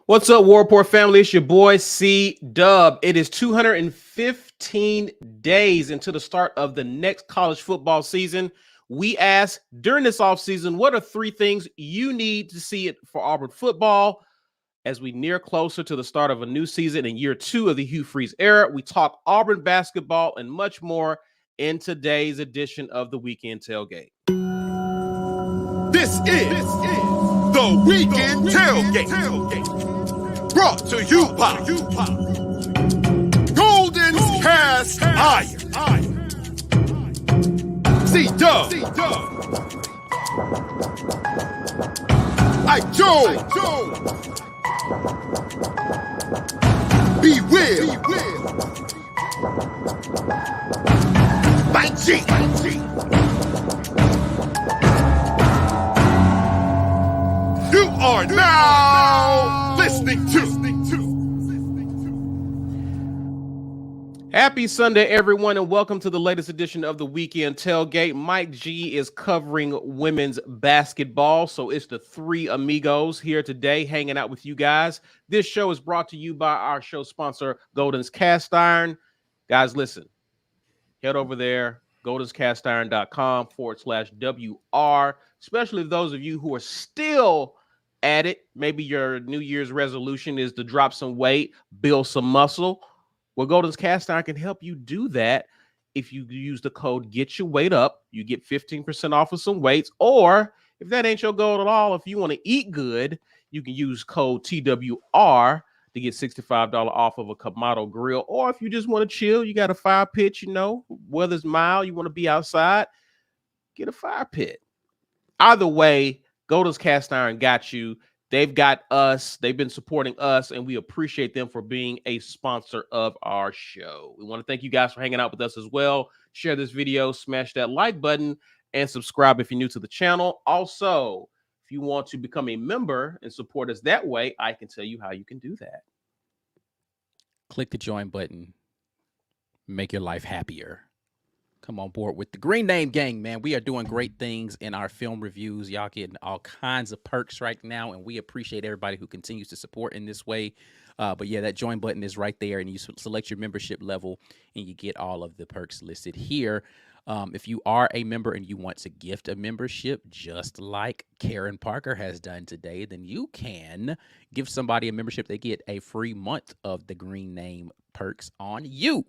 What's up, Rapport family? It's your boy C Dub. It is 215 days into the start of the next college football season. We asked during this offseason, what are three things you need to see it for Auburn football as we near closer to the start of a new season in year two of the Hugh Freeze era? We talk Auburn basketball and much more in today's edition of the Weekend Tailgate. This is the Weekend Tailgate. Brought to you by Golden's Cast Iron. C-Dub. I Joe. Be Will. By G. You are now listening to Happy Sunday, everyone, and welcome to the latest edition of the Weekend Tailgate. Mike G is covering women's basketball, so it's the three amigos here today hanging out with you guys. This show is brought to you by our show sponsor, Golden's Cast Iron. Guys, listen, head over there, goldenscastiron.com/WR, especially those of you who are still at it. Maybe your New Year's resolution is to drop some weight, build some muscle. Well, Golden's Cast Iron can help you do that. If you use the code Get Your Weight Up, you get 15% off of some weights. Or if that ain't your goal at all, if you want to eat good, you can use code TWR to get $65 off of a Kamado grill. Or if you just want to chill, you got a fire pit, weather's mild, you want to be outside, get a fire pit. Either way, Golden's Cast Iron got you. They've got us. They've been supporting us, and we appreciate them for being a sponsor of our show. We want to thank you guys for hanging out with us as well. Share this video, smash that like button, and subscribe if you're new to the channel. Also, if you want to become a member and support us that way, I can tell you how you can do that. Click the join button. Make your life happier. Come on board with the Green Name Gang, man. We are doing great things in our film reviews. Y'all getting all kinds of perks right now, and we appreciate everybody who continues to support in this way. But yeah, that join button is right there, and you select your membership level, and you get all of the perks listed here. If you are a member and you want to gift a membership, just like Karen Parker has done today, then you can give somebody a membership. They get a free month of the Green Name perks on you.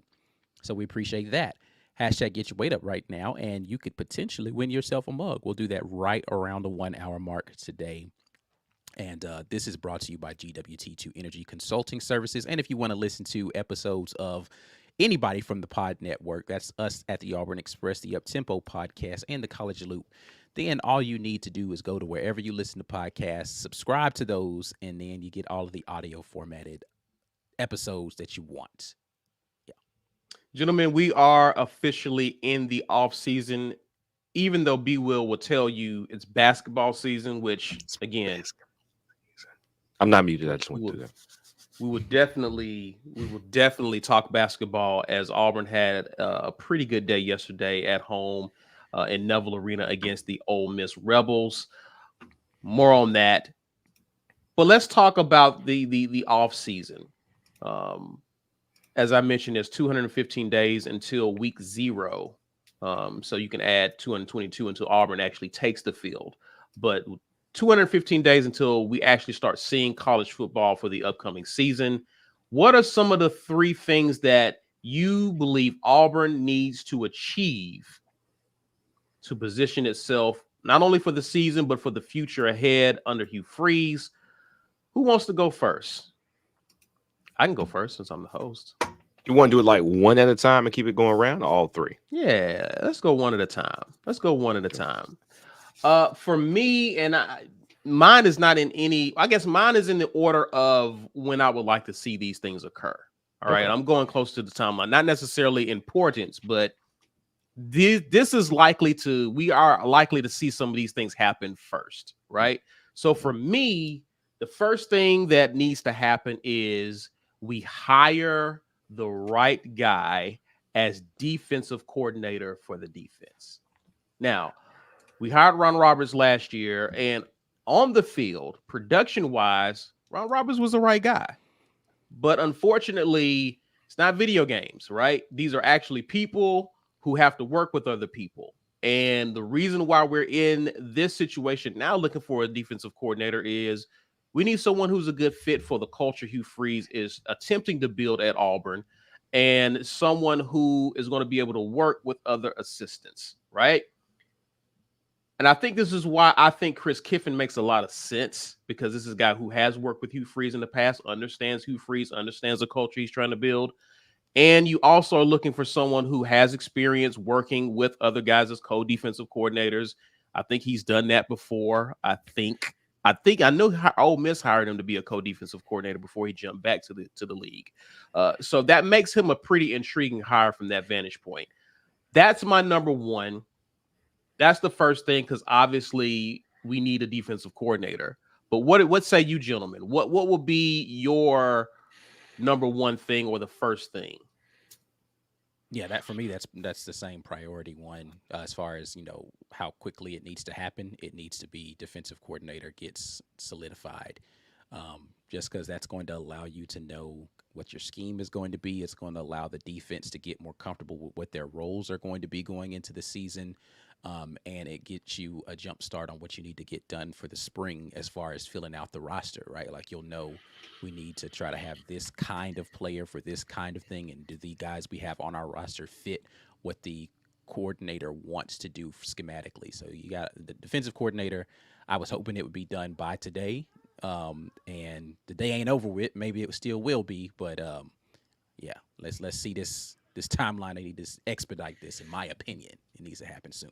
So we appreciate that. Hashtag Get Your Weight Up right now, and you could potentially win yourself a mug. We'll do that right around the 1 hour mark today. And this is brought to you by GWT2 Energy Consulting Services. And if you want to listen to episodes of anybody from the Pod Network, that's us at the Auburn Express, the Uptempo podcast, and the College Loop, then all you need to do is go to wherever you listen to podcasts, subscribe to those, and then you get all of the audio formatted episodes that you want. Gentlemen, we are officially in the off season, even though B will tell you it's basketball season, which again, I'm not muted. I just went through that. We will definitely talk basketball, as Auburn had a pretty good day yesterday at home in Neville Arena against the Ole Miss Rebels. More on that. But let's talk about the off season. As I mentioned, there's 215 days until week 0. So you can add 222 until Auburn actually takes the field. But 215 days until we actually start seeing college football for the upcoming season. What are some of the three things that you believe Auburn needs to achieve to position itself not only for the season, but for the future ahead under Hugh Freeze? Who wants to go first? I can go first since I'm the host. You want to do it like one at a time and keep it going around, or all three? Yeah, let's go one at a time. For me, and mine is not in any, I guess mine is in the order of when I would like to see these things occur. All right. I'm going close to the timeline, not necessarily importance, but this is we are likely to see some of these things happen first. Right. So for me, the first thing that needs to happen is we hire the right guy as defensive coordinator for the defense. Now, we hired Ron Roberts last year, and on the field, production-wise, Ron Roberts was the right guy. But unfortunately, it's not video games, right? These are actually people who have to work with other people. And the reason why we're in this situation now looking for a defensive coordinator is we need someone who's a good fit for the culture Hugh Freeze is attempting to build at Auburn, and someone who is going to be able to work with other assistants, right? And I think this is why I think Chris Kiffin makes a lot of sense, because this is a guy who has worked with Hugh Freeze in the past, understands Hugh Freeze, understands the culture he's trying to build. And you also are looking for someone who has experience working with other guys as co-defensive coordinators. I think he's done that before. I know Ole Miss hired him to be a co-defensive coordinator before he jumped back to the league. So that makes him a pretty intriguing hire from that vantage point. That's my number one. That's the first thing, because obviously we need a defensive coordinator. But what say you, gentlemen? What will be your number one thing or the first thing? Yeah, that for me, that's the same priority one as far as how quickly it needs to happen. It needs to be defensive coordinator gets solidified, just because that's going to allow you to know what your scheme is going to be. It's going to allow the defense to get more comfortable with what their roles are going to be going into the season. And it gets you a jump start on what you need to get done for the spring as far as filling out the roster, right? Like you'll know we need to try to have this kind of player for this kind of thing. And do the guys we have on our roster fit what the coordinator wants to do schematically? So you got the defensive coordinator. I was hoping it would be done by today. And the day ain't over with. Maybe it still will be, but yeah, let's see this timeline. They need to expedite this, in my opinion. It needs to happen soon.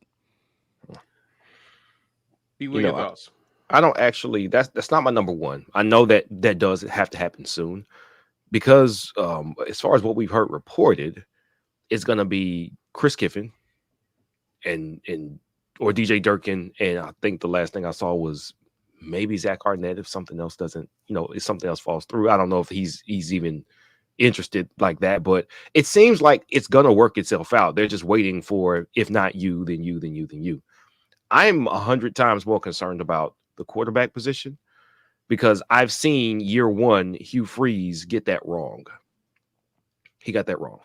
What are your thoughts? I don't actually. That's not my number one. I know that does have to happen soon, because as far as what we've heard reported, it's going to be Chris Kiffin and or DJ Durkin, and I think the last thing I saw was maybe Zach Arnett if something else doesn't, if something else falls through. I don't know if he's even interested like that, but it seems like it's gonna work itself out. They're just waiting for, if not you, then you, then you, then you. I'm 100 times more concerned about the quarterback position, because I've seen year one Hugh Freeze get that wrong. He got that wrong.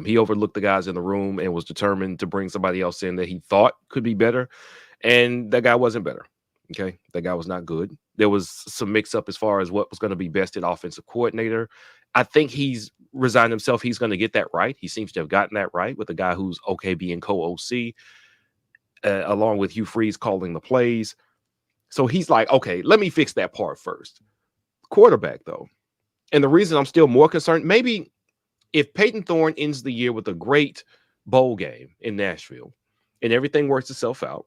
He overlooked the guys in the room and was determined to bring somebody else in that he thought could be better, and that guy wasn't better. Okay, that guy was not good. There was some mix up as far as what was going to be best at offensive coordinator. I think he's resigned himself. He's going to get that right. He seems to have gotten that right with a guy who's okay being co-OC, along with Hugh Freeze calling the plays. So he's like, okay, let me fix that part first. Quarterback, though. And the reason I'm still more concerned, maybe if Peyton Thorne ends the year with a great bowl game in Nashville and everything works itself out,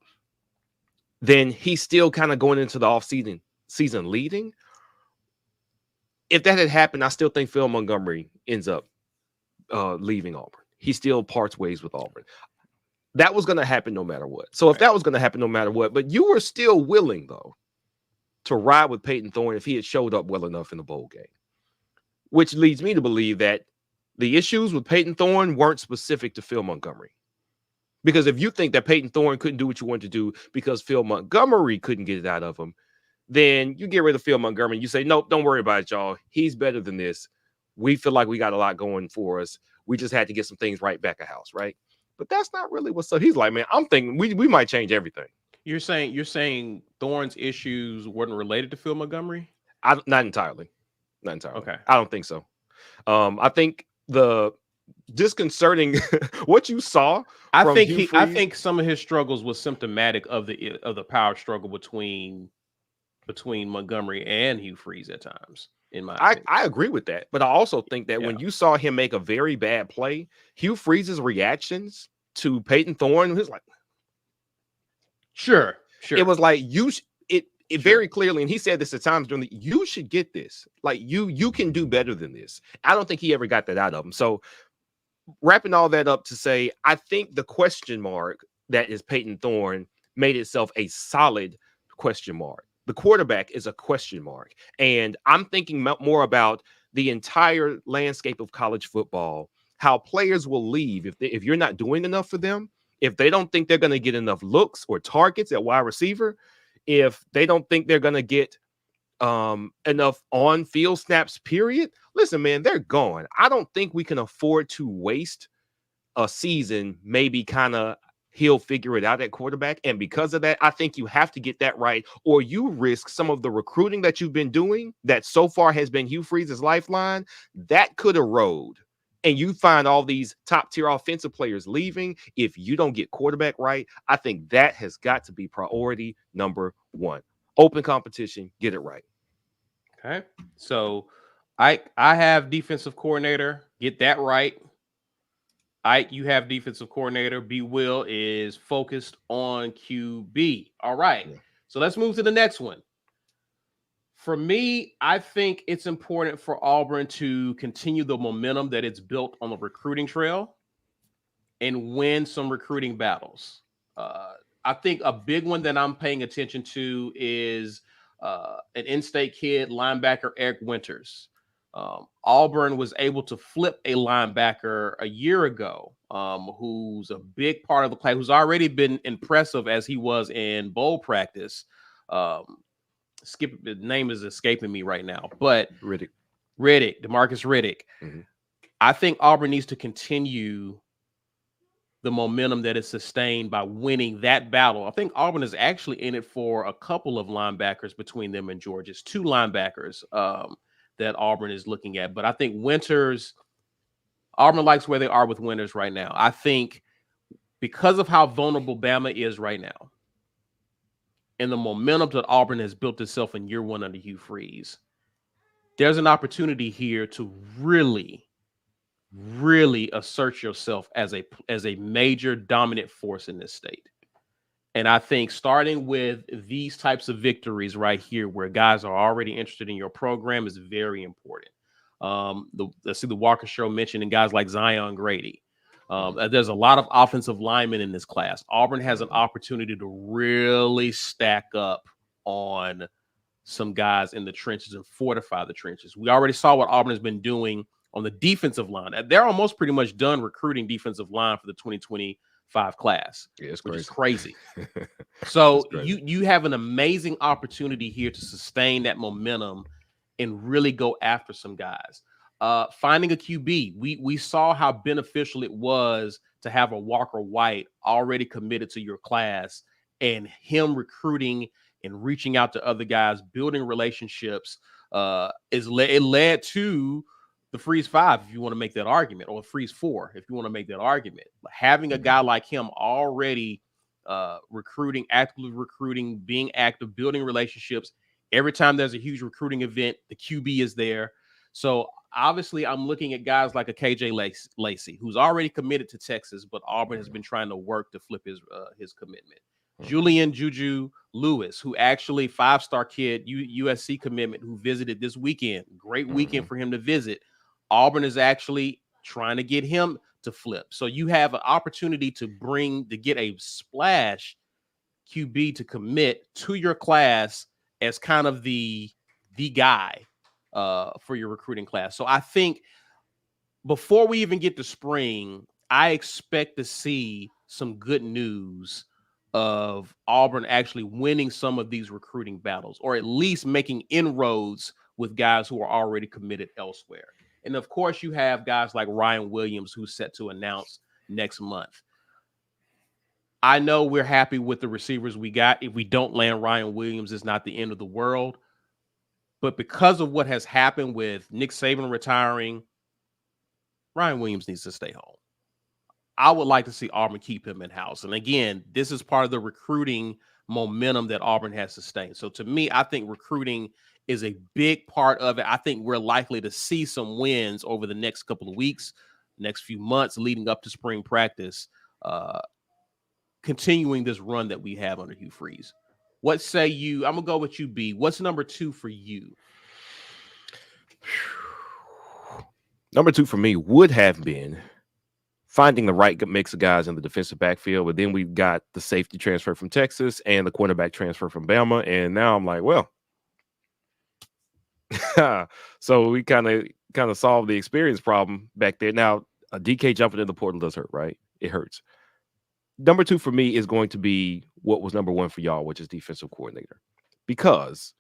then he's still kind of going into the season leading. If that had happened, I still think Phil Montgomery ends up leaving Auburn. He still parts ways with Auburn. That was going to happen no matter what. So if that was going to happen no matter what, but you were still willing, though, to ride with Peyton Thorne if he had showed up well enough in the bowl game, which leads me to believe that the issues with Peyton Thorne weren't specific to Phil Montgomery. Because if you think that Peyton Thorne couldn't do what you wanted to do because Phil Montgomery couldn't get it out of him, then you get rid of Phil Montgomery. You say, nope, don't worry about it, y'all. He's better than this. We feel like we got a lot going for us. We just had to get some things right back of house, right? But that's not really what's up. He's like, man, I'm thinking we might change everything. You're saying Thorne's issues weren't related to Phil Montgomery? Not entirely. Not entirely. Okay. I don't think so. I think the disconcerting what you saw. I think some of his struggles was symptomatic of the power struggle between Montgomery and Hugh Freeze at times. I agree with that, but I also think that when you saw him make a very bad play, Hugh Freeze's reactions to Peyton Thorne was like, sure. It was like it very clearly, and he said this at times during you should get this. Like you can do better than this. I don't think he ever got that out of him. So wrapping all that up to say, I think the question mark that is Peyton Thorne made itself a solid question mark. The quarterback is a question mark. And I'm thinking more about the entire landscape of college football, how players will leave if you're not doing enough for them, if they don't think they're going to get enough looks or targets at wide receiver, if they don't think they're going to get enough on-field snaps, period. Listen, man, they're going. I don't think we can afford to waste a season, maybe kind of he'll figure it out at quarterback. And because of that, I think you have to get that right, or you risk some of the recruiting that you've been doing that so far has been Hugh Freeze's lifeline. That could erode. And you find all these top tier offensive players leaving if you don't get quarterback right. I think that has got to be priority number one. Open competition, get it right. Okay. So I have defensive coordinator. Get that right. You have defensive coordinator. B Will is focused on QB. All right. Yeah. So let's move to the next one. For me, I think it's important for Auburn to continue the momentum that it's built on the recruiting trail and win some recruiting battles. I think a big one that I'm paying attention to is an in-state kid, linebacker Eric Winters. Auburn was able to flip a linebacker a year ago, who's a big part of the class, who's already been impressive as he was in bowl practice. The name is escaping me right now, but Riddick, DeMarcus Riddick. Mm-hmm. I think Auburn needs to continue the momentum that is sustained by winning that battle. I think Auburn is actually in it for a couple of linebackers between them and Georgia. It's 2 linebackers that Auburn is looking at. But I think Auburn likes where they are with Winters right now. I think because of how vulnerable Bama is right now and the momentum that Auburn has built itself in year 1 under Hugh Freeze, there's an opportunity here to really assert yourself as a major dominant force in this state. And I think starting with these types of victories right here, where guys are already interested in your program, is very important. Let's see the Walker Show mentioning guys like Zion Grady. There's a lot of offensive linemen in this class. Auburn has an opportunity to really stack up on some guys in the trenches and fortify the trenches. We already saw what Auburn has been doing on the defensive line. They're almost pretty much done recruiting defensive line for the 2025 class, yeah, which is crazy. So you have an amazing opportunity here to sustain that momentum and really go after some guys. Finding a QB, we saw how beneficial it was to have a Walker White already committed to your class, and him recruiting and reaching out to other guys, building relationships. It led to the Freeze 5, if you want to make that argument, or Freeze 4, if you want to make that argument. Having a guy like him already actively recruiting, being active, building relationships. Every time there's a huge recruiting event, the QB is there. So obviously I'm looking at guys like a KJ Lacey, who's already committed to Texas, but Auburn has been trying to work to flip his commitment. Julian Juju Lewis, who actually 5-star kid, USC commitment, who visited this weekend. Great weekend for him to visit. Auburn is actually trying to get him to flip. So you have an opportunity to get a splash QB to commit to your class as kind of the guy for your recruiting class. So I think before we even get to spring, I expect to see some good news of Auburn actually winning some of these recruiting battles, or at least making inroads with guys who are already committed elsewhere. And of course, you have guys like Ryan Williams, who's set to announce next month. I know we're happy with the receivers we got. If we don't land Ryan Williams, it's not the end of the world. But because of what has happened with Nick Saban retiring, Ryan Williams needs to stay home. I would like to see Auburn keep him in-house. And again, this is part of the recruiting momentum that Auburn has sustained. So to me, I think recruiting is a big part of it. I think we're likely to see some wins over the next couple of weeks, next few months leading up to spring practice, continuing this run that we have under Hugh Freeze. What say you? I'm going to go with you, B. What's number 2 for you? Number 2 for me would have been finding the right mix of guys in the defensive backfield. But then we've got the safety transfer from Texas and the cornerback transfer from Bama. And now I'm like, well, so we kind of solved the experience problem back there. Now, a DK jumping in the portal does hurt, right? It hurts. Number 2 for me is going to be what was number 1 for y'all, which is defensive coordinator. Because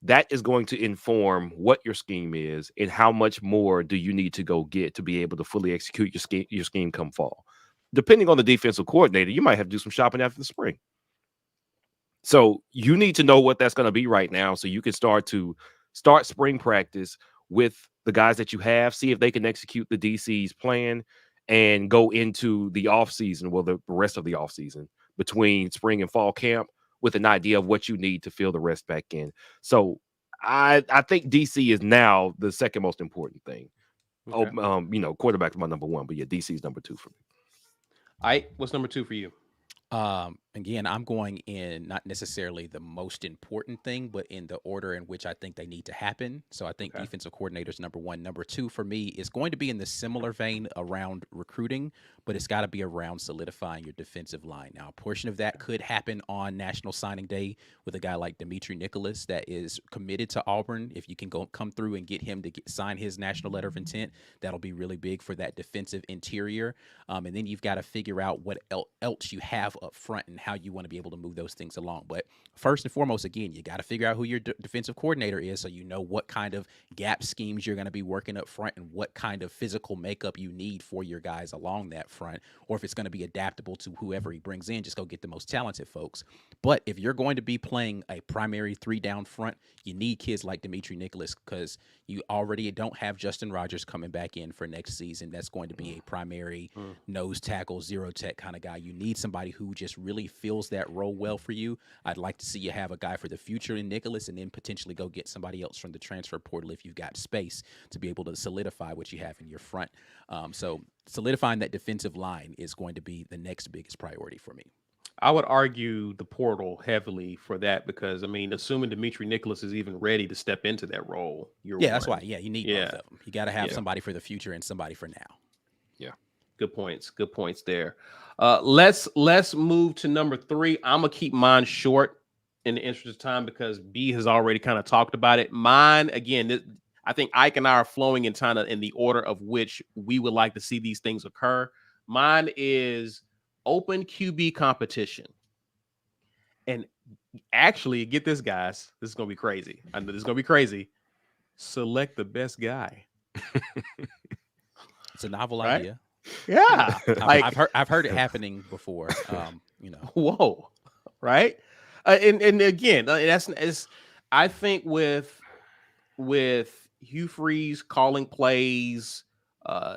that is going to inform what your scheme is and how much more do you need to go get to be able to fully execute your scheme come fall. Depending on the defensive coordinator, you might have to do some shopping after the spring. So you need to know what that's going to be right now so you can start spring practice with the guys that you have, see if they can execute the DC's plan and go into the offseason, well, the rest of the offseason between spring and fall camp with an idea of what you need to fill the rest back in. So I think DC is now the second most important thing. Okay. Quarterback is my number one, but yeah, DC is number two for me. All right, what's number two for you? Again, I'm going in not necessarily the most important thing, but in the order in which I think they need to happen. So I think defensive coordinators number one. Number two for me is going to be in the similar vein around recruiting, but it's got to be around solidifying your defensive line. Now, a portion of that could happen on National Signing Day with a guy like Dimitri Nicholas that is committed to Auburn. If you can come through and get him to sign his national letter of intent, that'll be really big for that defensive interior. And then you've got to figure out what else you have up front and how you want to be able to move those things along. But first and foremost, again, you got to figure out who your defensive coordinator is so you know what kind of gap schemes you're going to be working up front and what kind of physical makeup you need for your guys along that front, or if it's going to be adaptable to whoever he brings in. Just go get the most talented folks. But if you're going to be playing a primary 3-down front, you need kids like Dimitri Nicholas because you already don't have Justin Rogers coming back in for next season. That's going to be a primary nose tackle, zero tech kind of guy. You need somebody who just really fills that role well for you. I'd like to see you have a guy for the future in Nicholas and then potentially go get somebody else from the transfer portal if you've got space to be able to solidify what you have in your front. So solidifying that defensive line is going to be the next biggest priority for me. I would argue the portal heavily for that because, I mean, assuming Dimitri Nicholas is even ready to step into that role, that's why. Yeah, you need both of them. You got to have somebody for the future and somebody for now. Yeah. Good points. Good points there. Let's move to number three. I'm going to keep mine short in the interest of time because B has already kind of talked about it. Mine, again, I think Ike and I are flowing in kind of in the order of which we would like to see these things occur. Mine is open QB competition. And actually, get this, guys. This is going to be crazy. I know this is going to be crazy. Select the best guy. It's a novel idea. Yeah. I've heard it happening before. Whoa. Right. And again, that's I think with Hugh Freeze calling plays,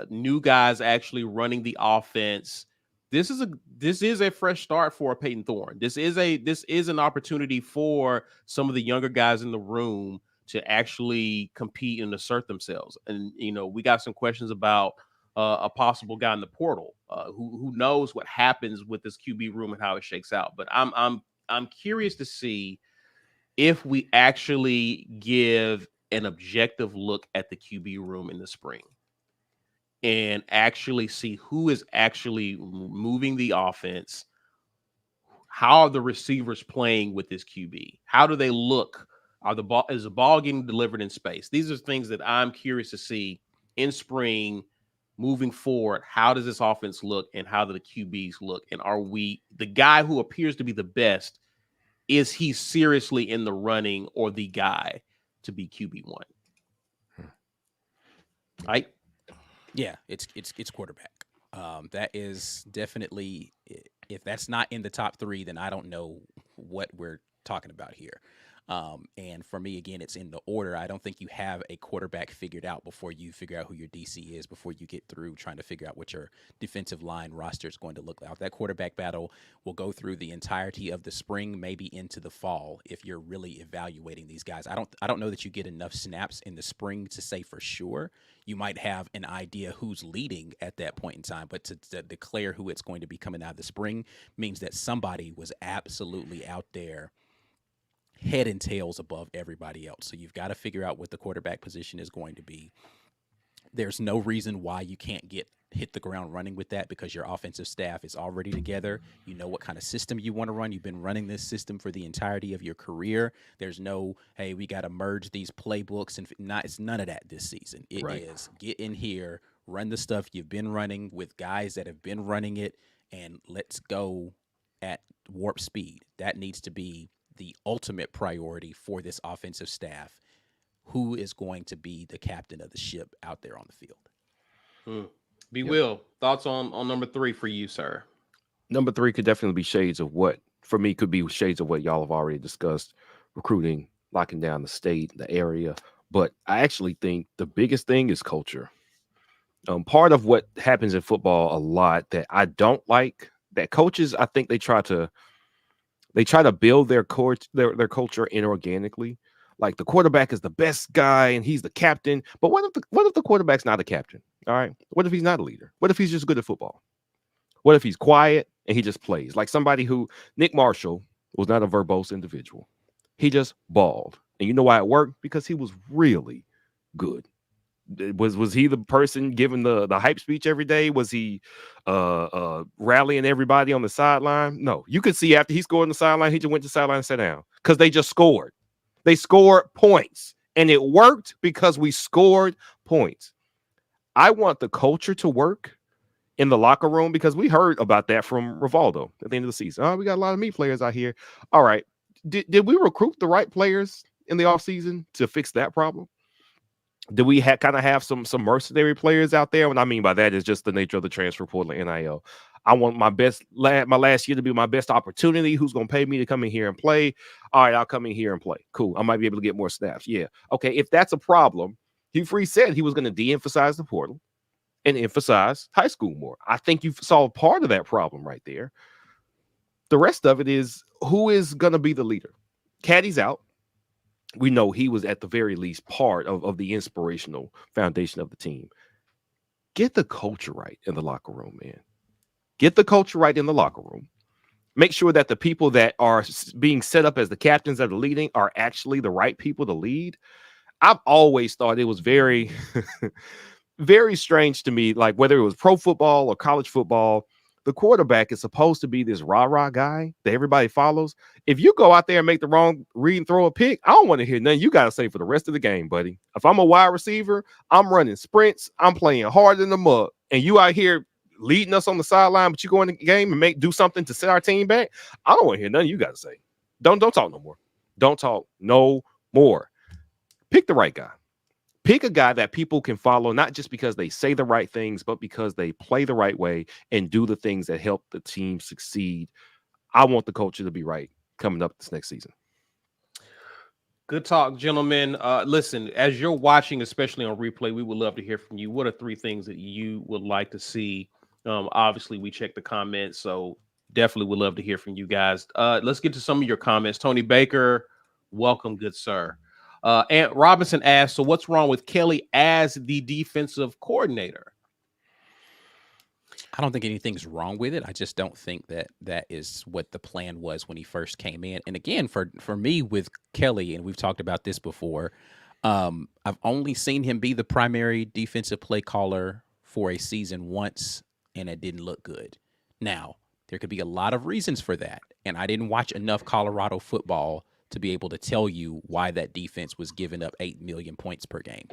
new guys actually running the offense. This is a fresh start for Peyton Thorne. This is an opportunity for some of the younger guys in the room to actually compete and assert themselves. And we got some questions about a possible guy in the portal who knows what happens with this QB room and how it shakes out. But I'm curious to see if we actually give an objective look at the QB room in the spring and actually see who is actually moving the offense. How are the receivers playing with this QB? How do they look? Is the ball getting delivered in space? These are things that I'm curious to see in spring moving forward. How does this offense look and how do the QBs look? And are we the guy who appears to be the best? Is he seriously in the running or the guy to be QB1? Right? Yeah, it's quarterback. That is definitely, if that's not in the top three, then I don't know what we're talking about here. And for me, again, it's in the order. I don't think you have a quarterback figured out before you figure out who your DC is, before you get through trying to figure out what your defensive line roster is going to look like. That quarterback battle will go through the entirety of the spring, maybe into the fall, if you're really evaluating these guys. I don't know that you get enough snaps in the spring to say for sure. You might have an idea who's leading at that point in time, but to declare who it's going to be coming out of the spring means that somebody was absolutely out there head and tails above everybody else. So you've got to figure out what the quarterback position is going to be. There's no reason why you can't hit the ground running with that because your offensive staff is already together. You know what kind of system you want to run. You've been running this system for the entirety of your career. There's no, hey, we got to merge these playbooks, and it's none of that this season. It is get in here, run the stuff you've been running with guys that have been running it, and let's go at warp speed. That needs to be the ultimate priority for this offensive staff. Who is going to be the captain of the ship out there on the field? Be Yep. Will, thoughts on number 3 for you, sir? Number 3 could definitely be shades of what, for me, could be shades of what y'all have already discussed: recruiting, locking down the state, the area. But I actually think the biggest thing is culture. Part of what happens in football a lot that I don't like, that coaches, I think they try to build their court their culture inorganically. Like the quarterback is the best guy and he's the captain. But what if the quarterback's not a captain? All right. What if he's not a leader? What if he's just good at football? What if he's quiet and he just plays? Like somebody who Nick Marshall was not a verbose individual. He just balled. And you know why it worked? Because he was really good. Was he the person giving the hype speech every day? Was he rallying everybody on the sideline? No. You could see after he scored on the sideline, he just went to the sideline and sat down because they just scored. They scored points, and it worked because we scored points. I want the culture to work in the locker room because we heard about that from Rivaldo at the end of the season. Oh, we got a lot of meat players out here. All right. Did we recruit the right players in the offseason to fix that problem? Do we kind of have some mercenary players out there? What I mean by that is just the nature of the transfer portal and NIL. I want my last year to be my best opportunity. Who's going to pay me to come in here and play? All right, I'll come in here and play. Cool. I might be able to get more snaps. Yeah. Okay. If that's a problem, Hugh Freeze said he was going to de-emphasize the portal and emphasize high school more. I think you've solved part of that problem right there. The rest of it is who is going to be the leader. Caddy's out. We know he was at the very least part of the inspirational foundation of the team. Get the culture right in the locker room, man. Get the culture right in the locker room. Make sure that the people that are being set up as the captains that are leading are actually the right people to lead. I've always thought it was very, very strange to me, like whether it was pro football or college football, the quarterback is supposed to be this rah-rah guy that everybody follows. If you go out there and make the wrong read and throw a pick, I don't want to hear nothing you got to say for the rest of the game, buddy. If I'm a wide receiver, I'm running sprints, I'm playing hard in the mud, and you out here leading us on the sideline, but you go in the game and do something to set our team back, I don't want to hear nothing you got to say. Don't talk no more. Don't talk no more. Pick the right guy. Pick a guy that people can follow, not just because they say the right things, but because they play the right way and do the things that help the team succeed. I want the culture to be right coming up this next season. Good talk, gentlemen. Listen, as you're watching, especially on replay, we would love to hear from you. What are 3 things that you would like to see? Obviously, we check the comments, so definitely would love to hear from you guys. Let's get to some of your comments. Tony Baker, welcome, good sir. Ant Robinson asked, so what's wrong with Kelly as the defensive coordinator? I don't think anything's wrong with it. I just don't think that is what the plan was when he first came in. And again, for me with Kelly, and we've talked about this before, I've only seen him be the primary defensive play caller for a season once, and it didn't look good. Now, there could be a lot of reasons for that, and I didn't watch enough Colorado football to be able to tell you why that defense was giving up 8 million points per game.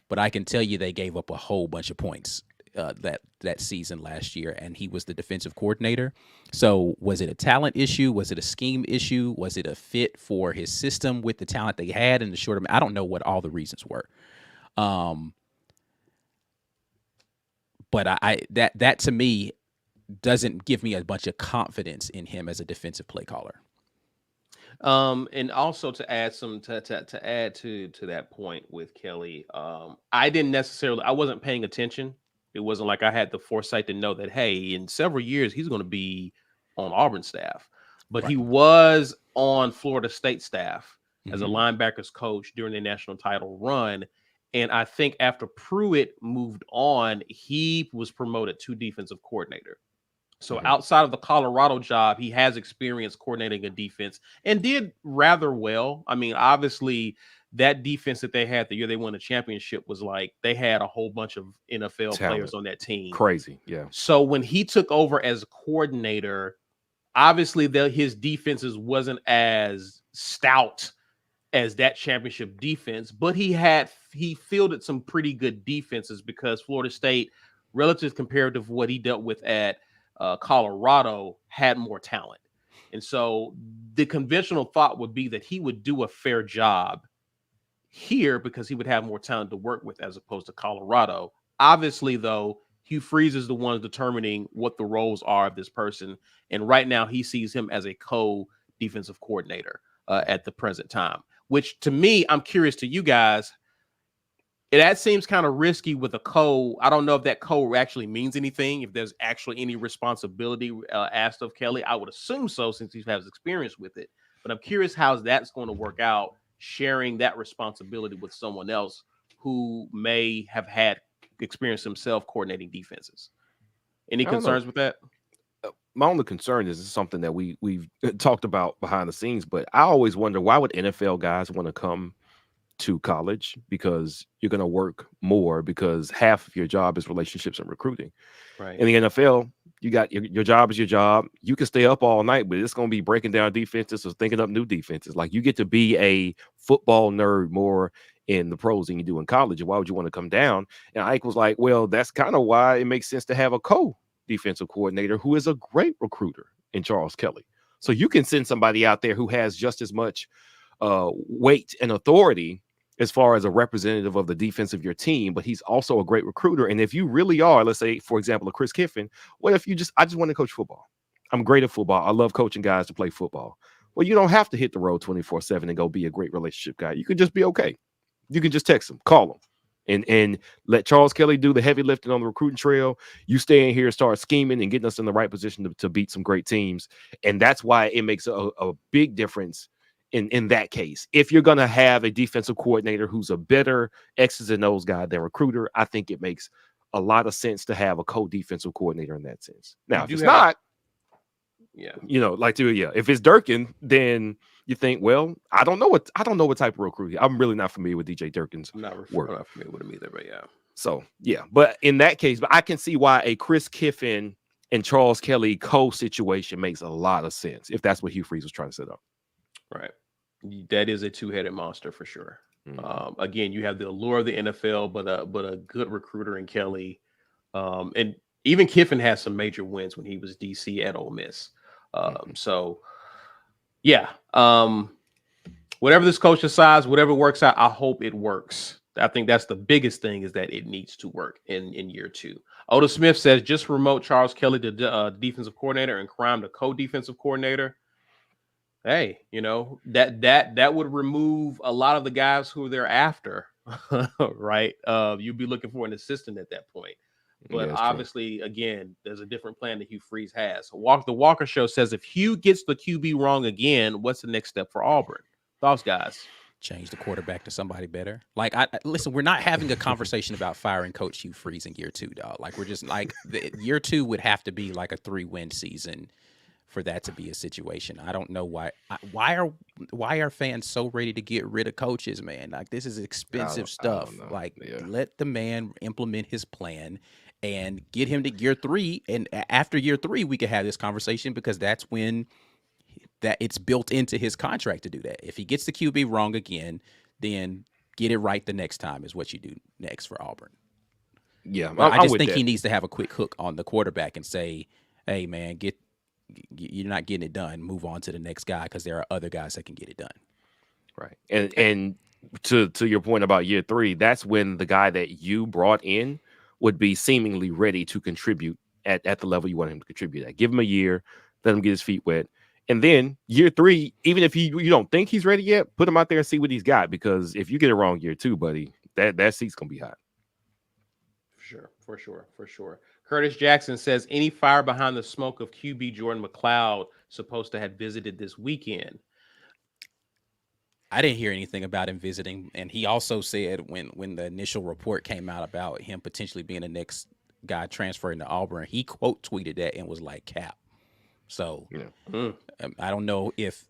But I can tell you they gave up a whole bunch of points that season last year, and he was the defensive coordinator. So was it a talent issue? Was it a scheme issue? Was it a fit for his system with the talent they had in the short amount? I don't know what all the reasons were. But that to me doesn't give me a bunch of confidence in him as a defensive play caller. And also to add to add to that point with Kelly, I wasn't paying attention. It wasn't like I had the foresight to know that, hey, in several years he's going to be on Auburn staff, but Right. he was on Florida State staff as a Mhm. linebackers coach during the national title run. And I think after Pruitt moved on, he was promoted to defensive coordinator. So outside of the Colorado job, he has experience coordinating a defense and did rather well. I mean, obviously, that defense that they had the year they won the championship was like they had a whole bunch of NFL players on that team. Crazy. Yeah. So when he took over as a coordinator, obviously his defenses wasn't as stout as that championship defense, but he fielded some pretty good defenses because Florida State, relative compared to what he dealt with at Colorado, had more talent. And so the conventional thought would be that he would do a fair job here because he would have more talent to work with as opposed to Colorado. Obviously, though, Hugh Freeze is the one determining what the roles are of this person. And right now he sees him as a co-defensive coordinator at the present time, which to me, I'm curious to you guys. That seems kind of risky with a co. I don't know if that co actually means anything, if there's actually any responsibility asked of Kelly. I would assume so since he has experience with it. But I'm curious how that's going to work out, sharing that responsibility with someone else who may have had experience himself coordinating defenses. Any concerns with that? My only concern is something that we've talked about behind the scenes, but I always wonder, why would NFL guys want to come to college? Because you're going to work more, because half of your job is relationships and recruiting. Right. In the NFL, you got your job is your job. You can stay up all night, but it's going to be breaking down defenses or thinking up new defenses. Like, you get to be a football nerd more in the pros than you do in college. And why would you want to come down? And Ike was like, well, that's kind of why it makes sense to have a co-defensive coordinator who is a great recruiter in Charles Kelly. So you can send somebody out there who has just as much weight and authority as far as a representative of the defense of your team, but he's also a great recruiter. And if you really are, let's say, for example, a Chris Kiffin, what if I just want to coach football? I'm great at football. I love coaching guys to play football. Well, you don't have to hit the road 24/7 and go be a great relationship guy. You could just be okay. You can just text him, call him, and let Charles Kelly do the heavy lifting on the recruiting trail. You stay in here, start scheming and getting us in the right position to beat some great teams. And that's why it makes a big difference in that case. If you're going to have a defensive coordinator who's a better X's and O's guy than recruiter, I think it makes a lot of sense to have a co-defensive coordinator in that sense. Now, if it's not, if it's Durkin, then you think, well, I don't know what type of recruiter. I'm really not familiar with DJ Durkin's work. I'm not familiar with him either, but yeah. So yeah, but in that case, I can see why a Chris Kiffin and Charles Kelly co-situation makes a lot of sense if that's what Hugh Freeze was trying to set up. Right. That is a two-headed monster for sure. Mm-hmm. Again, you have the allure of the NFL, but a good recruiter in Kelly. And even Kiffin has some major wins when he was DC at Ole Miss. So, yeah. Whatever this coach decides, whatever works out, I hope it works. I think that's the biggest thing, is that it needs to work in year two. Oda Smith says, just promote Charles Kelly to defensive coordinator and Crime to co-defensive coordinator. Hey, that would remove a lot of the guys who they're after, right? You'd be looking for an assistant at that point. But obviously, again, there's a different plan that Hugh Freeze has. The Walker Show says, if Hugh gets the QB wrong again, what's the next step for Auburn? Thoughts, guys? Change the quarterback to somebody better. Like, listen, we're not having a conversation about firing Coach Hugh Freeze in year two, dog. Like, we're just like, year two would have to be like a 3-win season for that to be a situation. I don't know why are fans so ready to get rid of coaches, man? Like, this is expensive stuff. Like, let the man implement his plan and get him to year three. And after year three, we could have this conversation, because that's when that it's built into his contract to do that. If he gets the QB wrong again, then get it right the next time is what you do next for Auburn. Yeah, I just think he needs to have a quick hook on the quarterback and say, hey, man, you're not getting it done. Move on to the next guy, because there are other guys that can get it done. Right. And to your point about year three, that's when the guy that you brought in would be seemingly ready to contribute at the level you want him to contribute at. Give him a year, let him get his feet wet. And then year three, even if you don't think he's ready yet, put him out there and see what he's got. Because if you get it wrong year two, buddy, that seat's going to be hot. For sure. Curtis Jackson says, any fire behind the smoke of QB Jordan McLeod supposed to have visited this weekend? I didn't hear anything about him visiting. And he also said when the initial report came out about him potentially being the next guy transferring to Auburn, he quote tweeted that and was like, cap. So I don't know if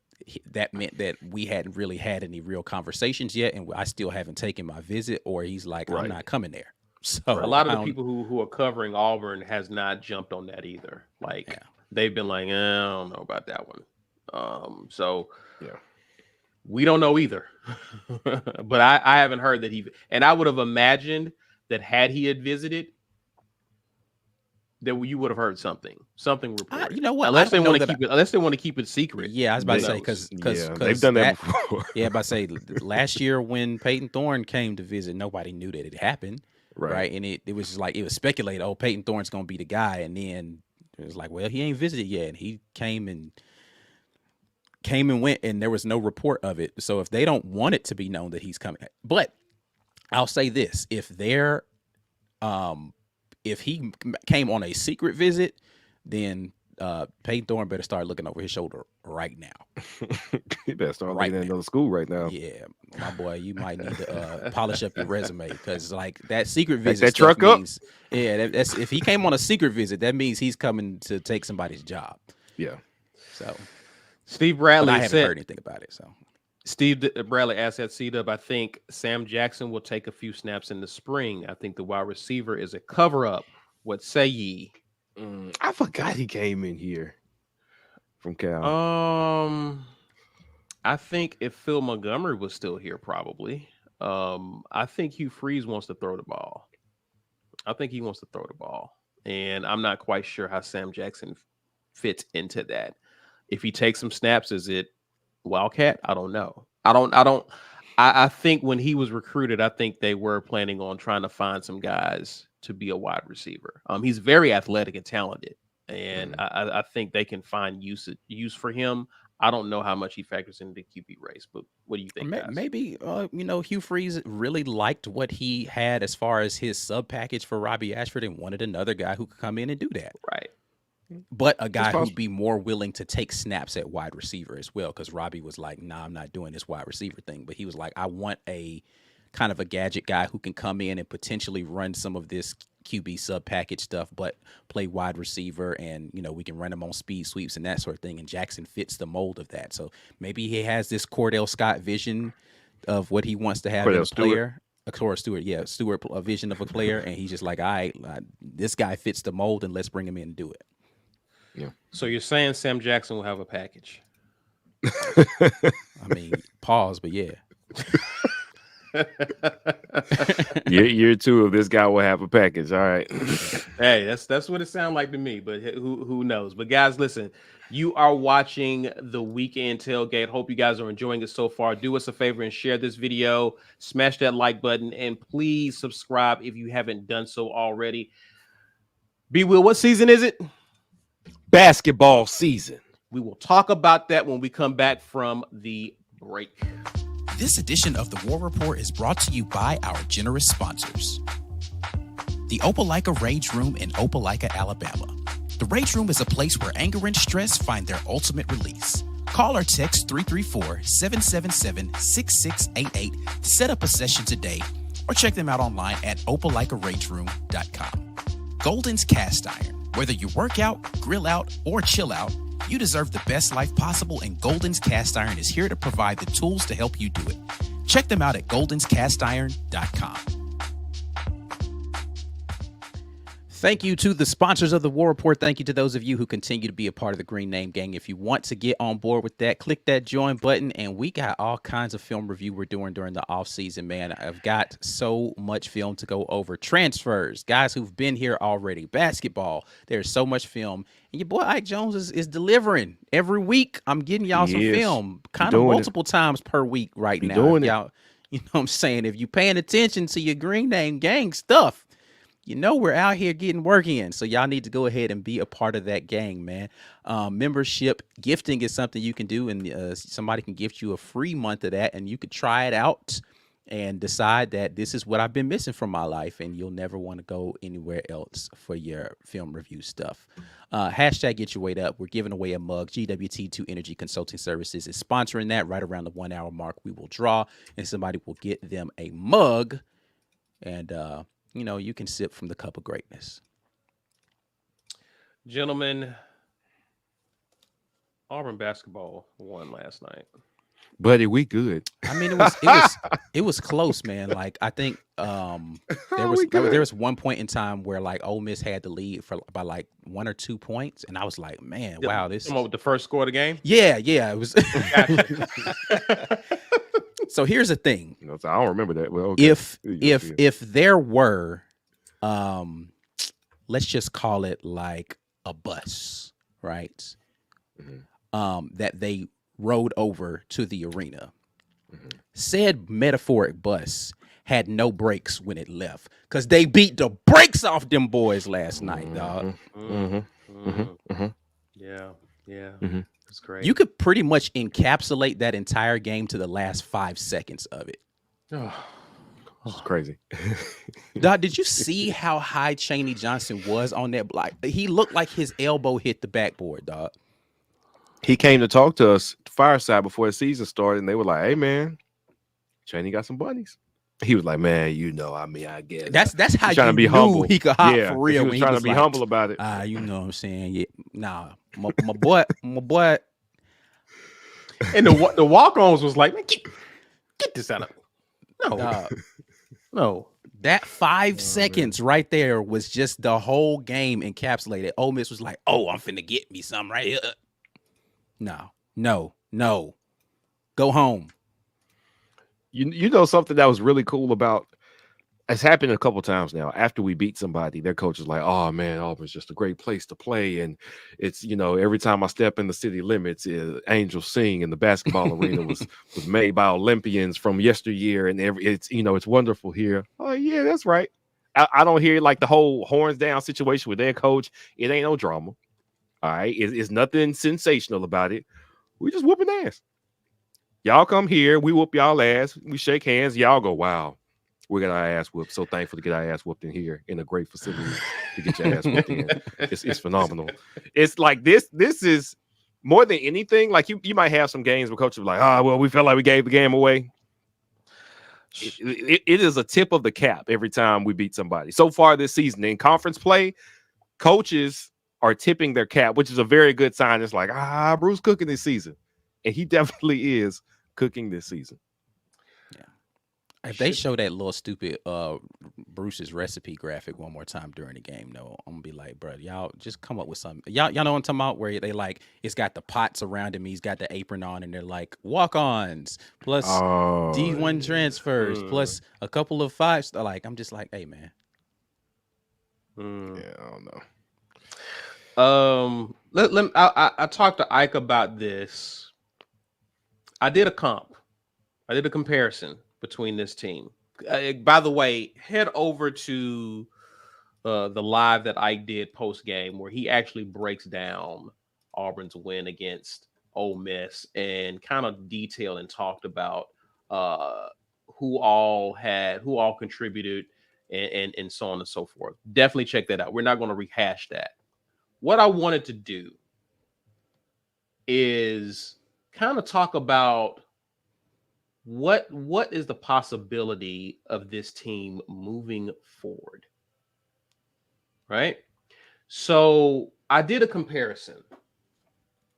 that meant that we hadn't really had any real conversations yet, and I still haven't taken my visit, or he's like, I'm not coming there. So a lot of the people who are covering Auburn has not jumped on that either. Like, they've been like, I don't know about that one. So we don't know either. But I haven't heard that and I would have imagined that had he had visited, that you would have heard something reported. You know what? Unless they don't know want to that keep it, unless they want to keep it secret. Yeah, I was about to Who say knows? because they've done that before. Yeah, about to say last year when Peyton Thorne came to visit, nobody knew that it happened, right? And it was just like it was speculated. Oh, Peyton Thorne's gonna be the guy, and then it was like, well, he ain't visited yet, and he came and went, and there was no report of it. So if they don't want it to be known that he's coming, but I'll say this: if he came on a secret visit, then Peyton Thorne better start looking over his shoulder right now. You better start looking at another school right now. Yeah, my boy, you might need to polish up your resume because like that secret visit, that truck means, yeah, that's if he came on a secret visit, that means he's coming to take somebody's job. Yeah. So Steve Bradley I haven't said, heard anything about it. So Steve Bradley asked at C-Dub, I think Sam Jackson will take a few snaps in the spring. I think the wide receiver is a cover-up. What say ye? I forgot he came in here from Cal. I think if Phil Montgomery was still here, probably. I think Hugh Freeze wants to throw the ball. I think he wants to throw the ball. And I'm not quite sure how Sam Jackson fits into that. If he takes some snaps, is it Wildcat? I don't know. I think when he was recruited, I think they were planning on trying to find some guys to be a wide receiver. He's very athletic and talented, and I think they can find use for him. I don't know how much he factors into the QB race, but what do you think, guys? maybe Hugh Freeze really liked what he had as far as his sub package for Robbie Ashford and wanted another guy who could come in and do that. Right. But a guy who'd be more willing to take snaps at wide receiver as well, because Robbie was like, nah, I'm not doing this wide receiver thing. But he was like, I want a kind of a gadget guy who can come in and potentially run some of this QB sub package stuff, but play wide receiver, and we can run him on speed sweeps and that sort of thing. And Jackson fits the mold of that. So maybe he has this Cordell Scott vision of what he wants to have in a player. Stewart, a vision of a player, and he's just like, all right, this guy fits the mold, and let's bring him in and do it. Yeah. So you're saying Sam Jackson will have a package? I mean, pause, but yeah. Year two of this guy will have a package. All right. Hey, that's what it sounds like to me, but who knows? But guys, listen, you are watching the Weekend Tailgate. Hope you guys are enjoying it so far. Do us a favor and share this video, smash that like button, and please subscribe if you haven't done so already. B. Will, what season is it? Basketball season. We will talk about that when we come back from the break. This edition of the War Report is brought to you by our generous sponsors. The Opelika Rage Room in Opelika, Alabama. The Rage Room is a place where anger and stress find their ultimate release. Call or text 334-777-6688 to set up a session today, or check them out online at opelikaRageroom.com. Golden's Cast Iron. Whether you work out, grill out, or chill out, you deserve the best life possible, and Golden's Cast Iron is here to provide the tools to help you do it. Check them out at goldenscastiron.com. Thank you to the sponsors of the War Report. Thank you to those of you who continue to be a part of the Green Name Gang. If you want to get on board with that, click that join button. And we got all kinds of film review we're doing during the off season, man. I've got so much film to go over. Transfers, guys who've been here already. Basketball, there's so much film. And your boy Ike Jones is delivering every week. I'm getting y'all some film, kind of multiple times per week right now. Y'all, you know what I'm saying? If you're paying attention to your Green Name Gang stuff, we're out here getting work in. So y'all need to go ahead and be a part of that gang, man. Membership gifting is something you can do, and somebody can gift you a free month of that, and you could try it out and decide that this is what I've been missing from my life, and you'll never want to go anywhere else for your film review stuff. Hashtag Get Your Weight Up. We're giving away a mug. GWT2 Energy Consulting Services is sponsoring that. Right around the 1 hour mark, we will draw, and somebody will get them a mug, and you can sip from the cup of greatness. Gentlemen, Auburn basketball won last night. Buddy, we good. I mean, it was close, man. Like, I think there was one point in time where like Ole Miss had the lead by like 1 or 2 points, and I was like, man, wow, this. With the first score of the game. Yeah, it was. So here's the thing. I don't remember that. Well, okay. If there were let's just call it like a bus, right? That they rode over to the arena. Said metaphoric bus had no brakes when it left because they beat the brakes off them boys last night, dog. Yeah, yeah, that's great. You could pretty much encapsulate that entire game to the last 5 seconds of it. It's crazy. Dog, did you see how high Chaney Johnson was on that block? He looked like his elbow hit the backboard, dog. He came to talk to us fireside before the season started, and they were like, "Hey, man, Chaney got some bunnies." He was like, "Man, I guess That's how he's trying you to be knew humble. he could hop Yeah, for real. He was when trying he to be like, humble about it. You know what I'm saying? Yeah, nah, my boy, And the walk-ons was like, man, get this out of me. No, no. That 5 seconds right there was just the whole game encapsulated. Ole Miss was like, "Oh, I'm finna get me some right here." No. Go home. You know something that was really cool about it's happened a couple times now. After we beat somebody, their coach is like, "Oh man, Auburn's just a great place to play." And it's every time I step in the city limits, angels sing, and the basketball arena was made by Olympians from yesteryear, and it's wonderful here. Oh yeah, that's right. I don't hear like the whole horns down situation with their coach. It ain't no drama. All right, it's nothing sensational about it. We just whooping ass. Y'all come here, we whoop y'all ass, we shake hands, y'all go, wow, we got our ass whooped. So thankful to get our ass whooped in here in a great facility to get your ass whooped in. It's phenomenal. It's like this is more than anything. Like you might have some games where coaches are like, well, we felt like we gave the game away. It is a tip of the cap every time we beat somebody. So far this season in conference play, coaches are tipping their cap, which is a very good sign. It's like, Bruce cooking this season. And he definitely is cooking this season. Yeah. If they show that little stupid Bruce's recipe graphic one more time during the game, though, I'm gonna be like, bro, y'all just come up with something. Y'all know what I'm talking about? Where they like, it's got the pots around him, he's got the apron on, and they're like walk-ons plus D1 transfers plus a couple of fives. Like, I'm just like, hey man. Yeah, I don't know. I talked to Ike about this. I did a comparison between this team. By the way, head over to the live that Ike did post game where he actually breaks down Auburn's win against Ole Miss and kind of detailed and talked about who all contributed and so on and so forth. Definitely check that out. We're not going to rehash that. What I wanted to do is kind of talk about what is the possibility of this team moving forward, right? So I did a comparison.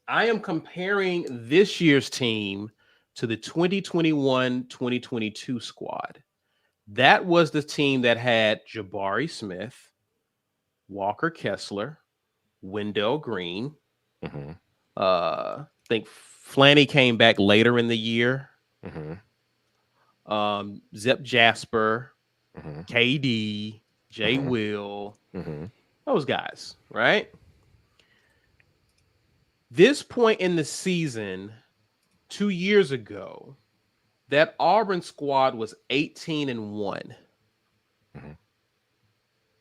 I am comparing this year's team to the 2021-2022 squad. That was the team that had Jabari Smith, Walker Kessler, Wendell Green. I think Flanny came back later in the year. Zep Jasper, KD, Jay Will, those guys, right? This point in the season, 2 years ago, that Auburn squad was 18-1.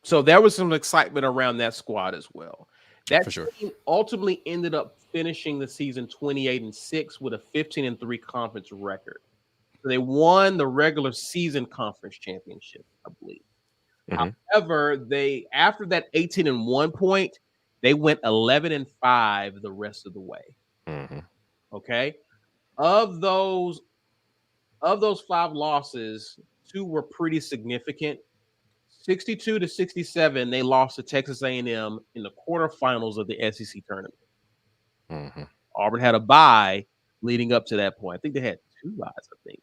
So there was some excitement around that squad as well. That team ultimately ended up finishing the season 28-6 with a 15-3 conference record. So they won the regular season conference championship, I believe. However, after that 18-1 point, they went 11-5 the rest of the way. Okay, of those 5 losses, 2 were pretty significant. 62-67, they lost to Texas A&M in the quarterfinals of the SEC tournament. Auburn had a bye leading up to that point. I think they had 2 byes, I think.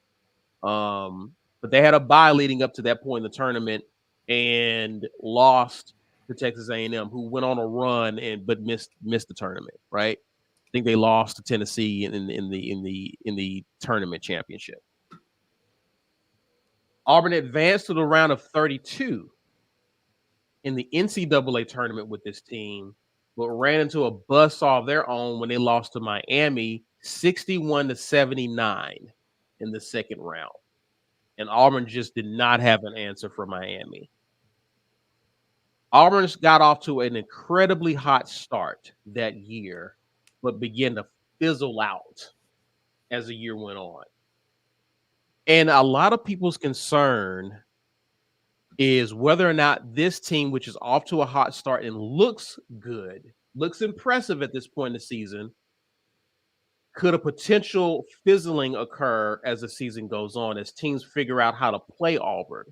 But they had a bye leading up to that point in the tournament and lost to Texas A&M, who went on a run but missed the tournament. Right? I think they lost to Tennessee in the tournament championship. Auburn advanced to the round of 32. in the NCAA tournament with this team, but ran into a buzzsaw of their own when they lost to Miami 61-79 in the second round. And Auburn just did not have an answer for Miami. Auburn's got off to an incredibly hot start that year, but began to fizzle out as the year went on. And a lot of people's concern is whether or not this team, which is off to a hot start and looks good, looks impressive at this point in the season, could a potential fizzling occur as the season goes on, as teams figure out how to play Auburn.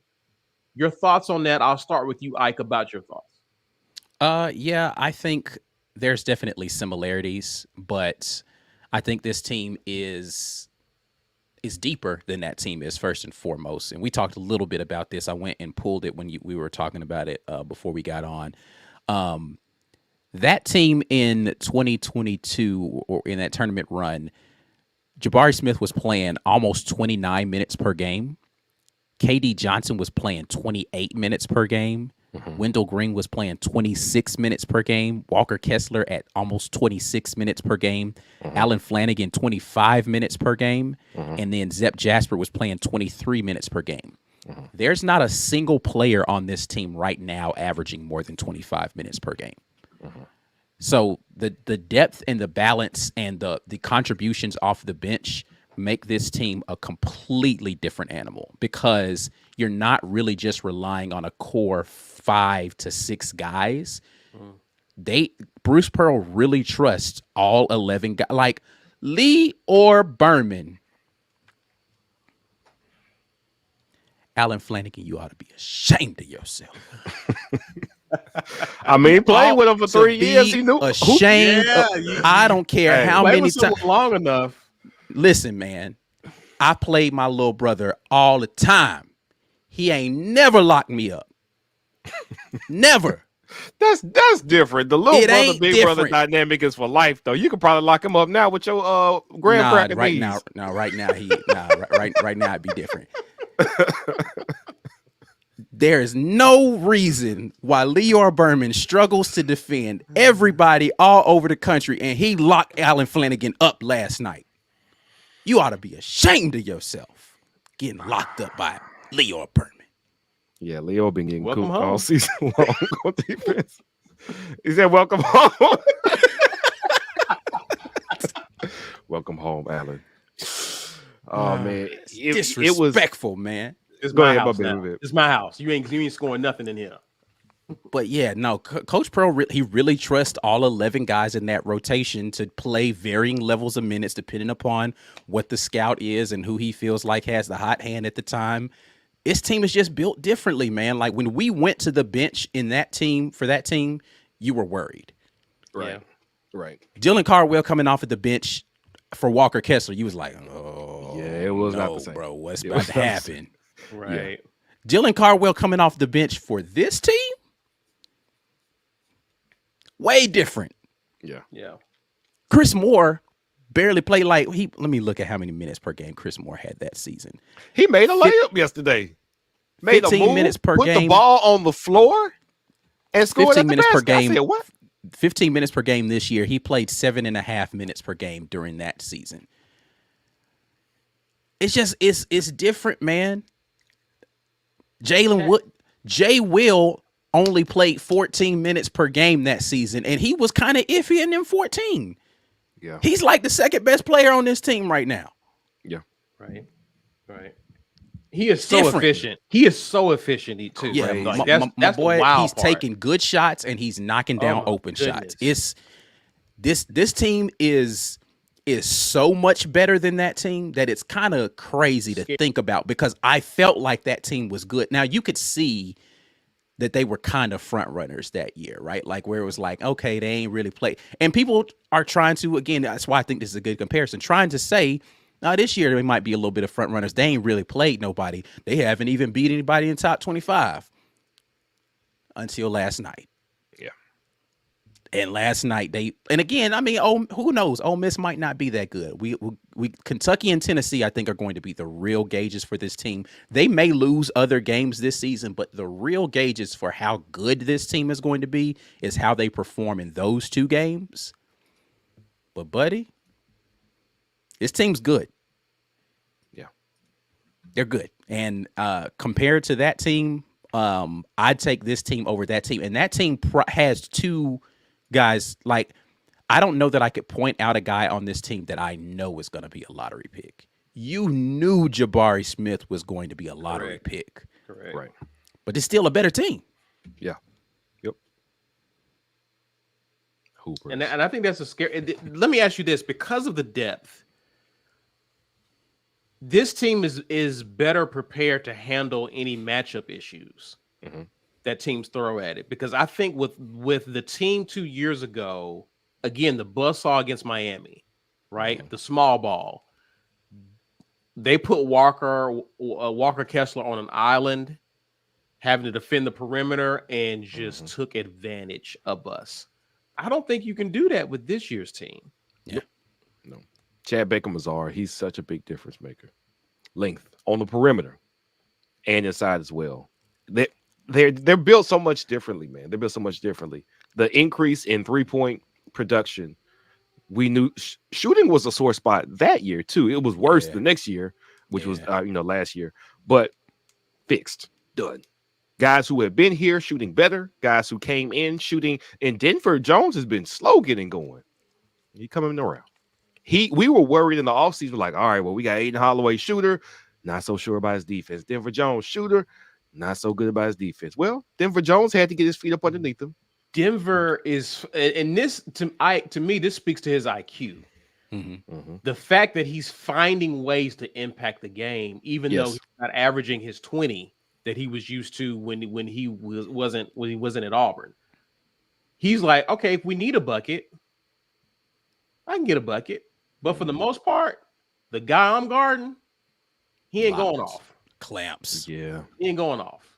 Your thoughts on that? I'll start with you, Ike, about your thoughts. Yeah, I think there's definitely similarities, but I think this team is deeper than that team is, first and foremost. And we talked a little bit about this. I went and pulled it when we were talking about it before we got on. That team in 2022, or in that tournament run, Jabari Smith was playing almost 29 minutes per game. KD Johnson was playing 28 minutes per game. Wendell Green was playing 26 minutes per game. Walker Kessler at almost 26 minutes per game. Alan Flanagan, 25 minutes per game. And then Zep Jasper was playing 23 minutes per game. There's not a single player on this team right now averaging more than 25 minutes per game. So the depth and the balance and the contributions off the bench make this team a completely different animal, because you're not really just relying on a core 5 to 6 guys. Bruce Pearl really trusts all 11 guys, like Lee or Berman. Alan Flanagan, you ought to be ashamed of yourself. I mean, he played with him for 3 years. He knew. Ashamed. I don't care how many times. Long enough. Listen, man, I played my little brother all the time. He ain't never locked me up. Never. That's different. The little It brother, ain't big brother different. dynamic is for life, though. You could probably lock him up now with your graham cracker right knees. now, right now, right now, it'd be different. There is no reason why Leor Berman struggles to defend everybody all over the country, and he locked Alan Flanagan up last night. You ought to be ashamed of yourself getting locked up by Leor Berman. Yeah, Leo been getting Welcome cooked home. all season long on defense. He said, "Welcome home." Welcome home, Alan. Oh man, it was Disrespectful, man. It's Go my ahead, house my now. baby. It's my house. You ain't scoring nothing in here. But yeah, no, Coach Pearl, he really trusts all 11 guys in that rotation to play varying levels of minutes depending upon what the scout is and who he feels like has the hot hand at the time. This team is just built differently, man. Like when we went to the bench in that team, for that team, you were worried. right, right. Dylan Cardwell coming off at the bench for Walker Kessler, you was like, oh, Yeah, it was not no, the same. bro, what's It about was to not the happen? Right. Dylan Cardwell coming off the bench for this team, way different. Yeah. Chris Moore barely played like let me look at how many minutes per game Chris Moore had that season. He made a layup yesterday. Made 15 a move, minutes per put game. the ball on the floor, and scored 15 at the minutes per basket. I game. said, what? 15 minutes per game this year. He played 7.5 minutes per game during that season. It's just it's different, man. Jay Will only played 14 minutes per game that season, and he was kind of iffy in them 14. Yeah. He's like the second best player on this team right now. Yeah. Right. He is so Different. efficient. He is so efficient too. Yeah, Right? Like, my that's boy, the wild he's part. taking good shots and he's knocking down Oh, my open shots. goodness. It's this team is so much better than that team that it's kind of crazy to think about, because I felt like that team was good. Now you could see that they were kind of front runners that year, right? Like where it was like, okay, they ain't really played. And people are trying to, again, that's why I think this is a good comparison, trying to say, this year they might be a little bit of front runners. They ain't really played nobody. They haven't even beat anybody in top 25 until last night. Yeah. And last night and again, I mean, who knows? Ole Miss might not be that good. We Kentucky and Tennessee, I think, are going to be the real gauges for this team. They may lose other games this season, but the real gauges for how good this team is going to be is how they perform in those two games. But buddy, this team's good. Yeah, they're good. And compared to that team, I'd take this team over that team. And that team has two guys. Like, I don't know that I could point out a guy on this team that I know is going to be a lottery pick. You knew Jabari Smith was going to be a lottery pick. Correct. Right. But it's still a better team. Yeah. Yep. Hoopers. And I think that's a scary. Let me ask you this: because of the depth, this team is better prepared to handle any matchup issues that teams throw at it. Because I think with the team 2 years ago, again, the buzzsaw against Miami, right? The small ball. They put Walker Kessler on an island, having to defend the perimeter, and just took advantage of us. I don't think you can do that with this year's team. Yeah. No. Chad Baker-Mazar, he's such a big difference maker. Length on the perimeter and inside as well. They're built so much differently, man. They're built so much differently. The increase in 3-point production, we knew shooting was a sore spot that year too. It was worse the next year, which was last year, but fixed, done. Guys who have been here shooting better, guys who came in shooting in Denver. Jones has been slow getting going. He coming around. We were worried in the offseason, like, all right, well, we got Aiden Holloway shooter, not so sure about his defense. Denver Jones shooter, not so good about his defense. Well, Denver Jones had to get his feet up underneath him. Denver is, and this to me, this speaks to his IQ. The fact that he's finding ways to impact the game, even though he's not averaging his 20 that he was used to when he wasn't at Auburn. He's like, okay, if we need a bucket, I can get a bucket. But for the most part, the guy I'm guarding, he ain't going off. Clamps. Yeah. He ain't going off.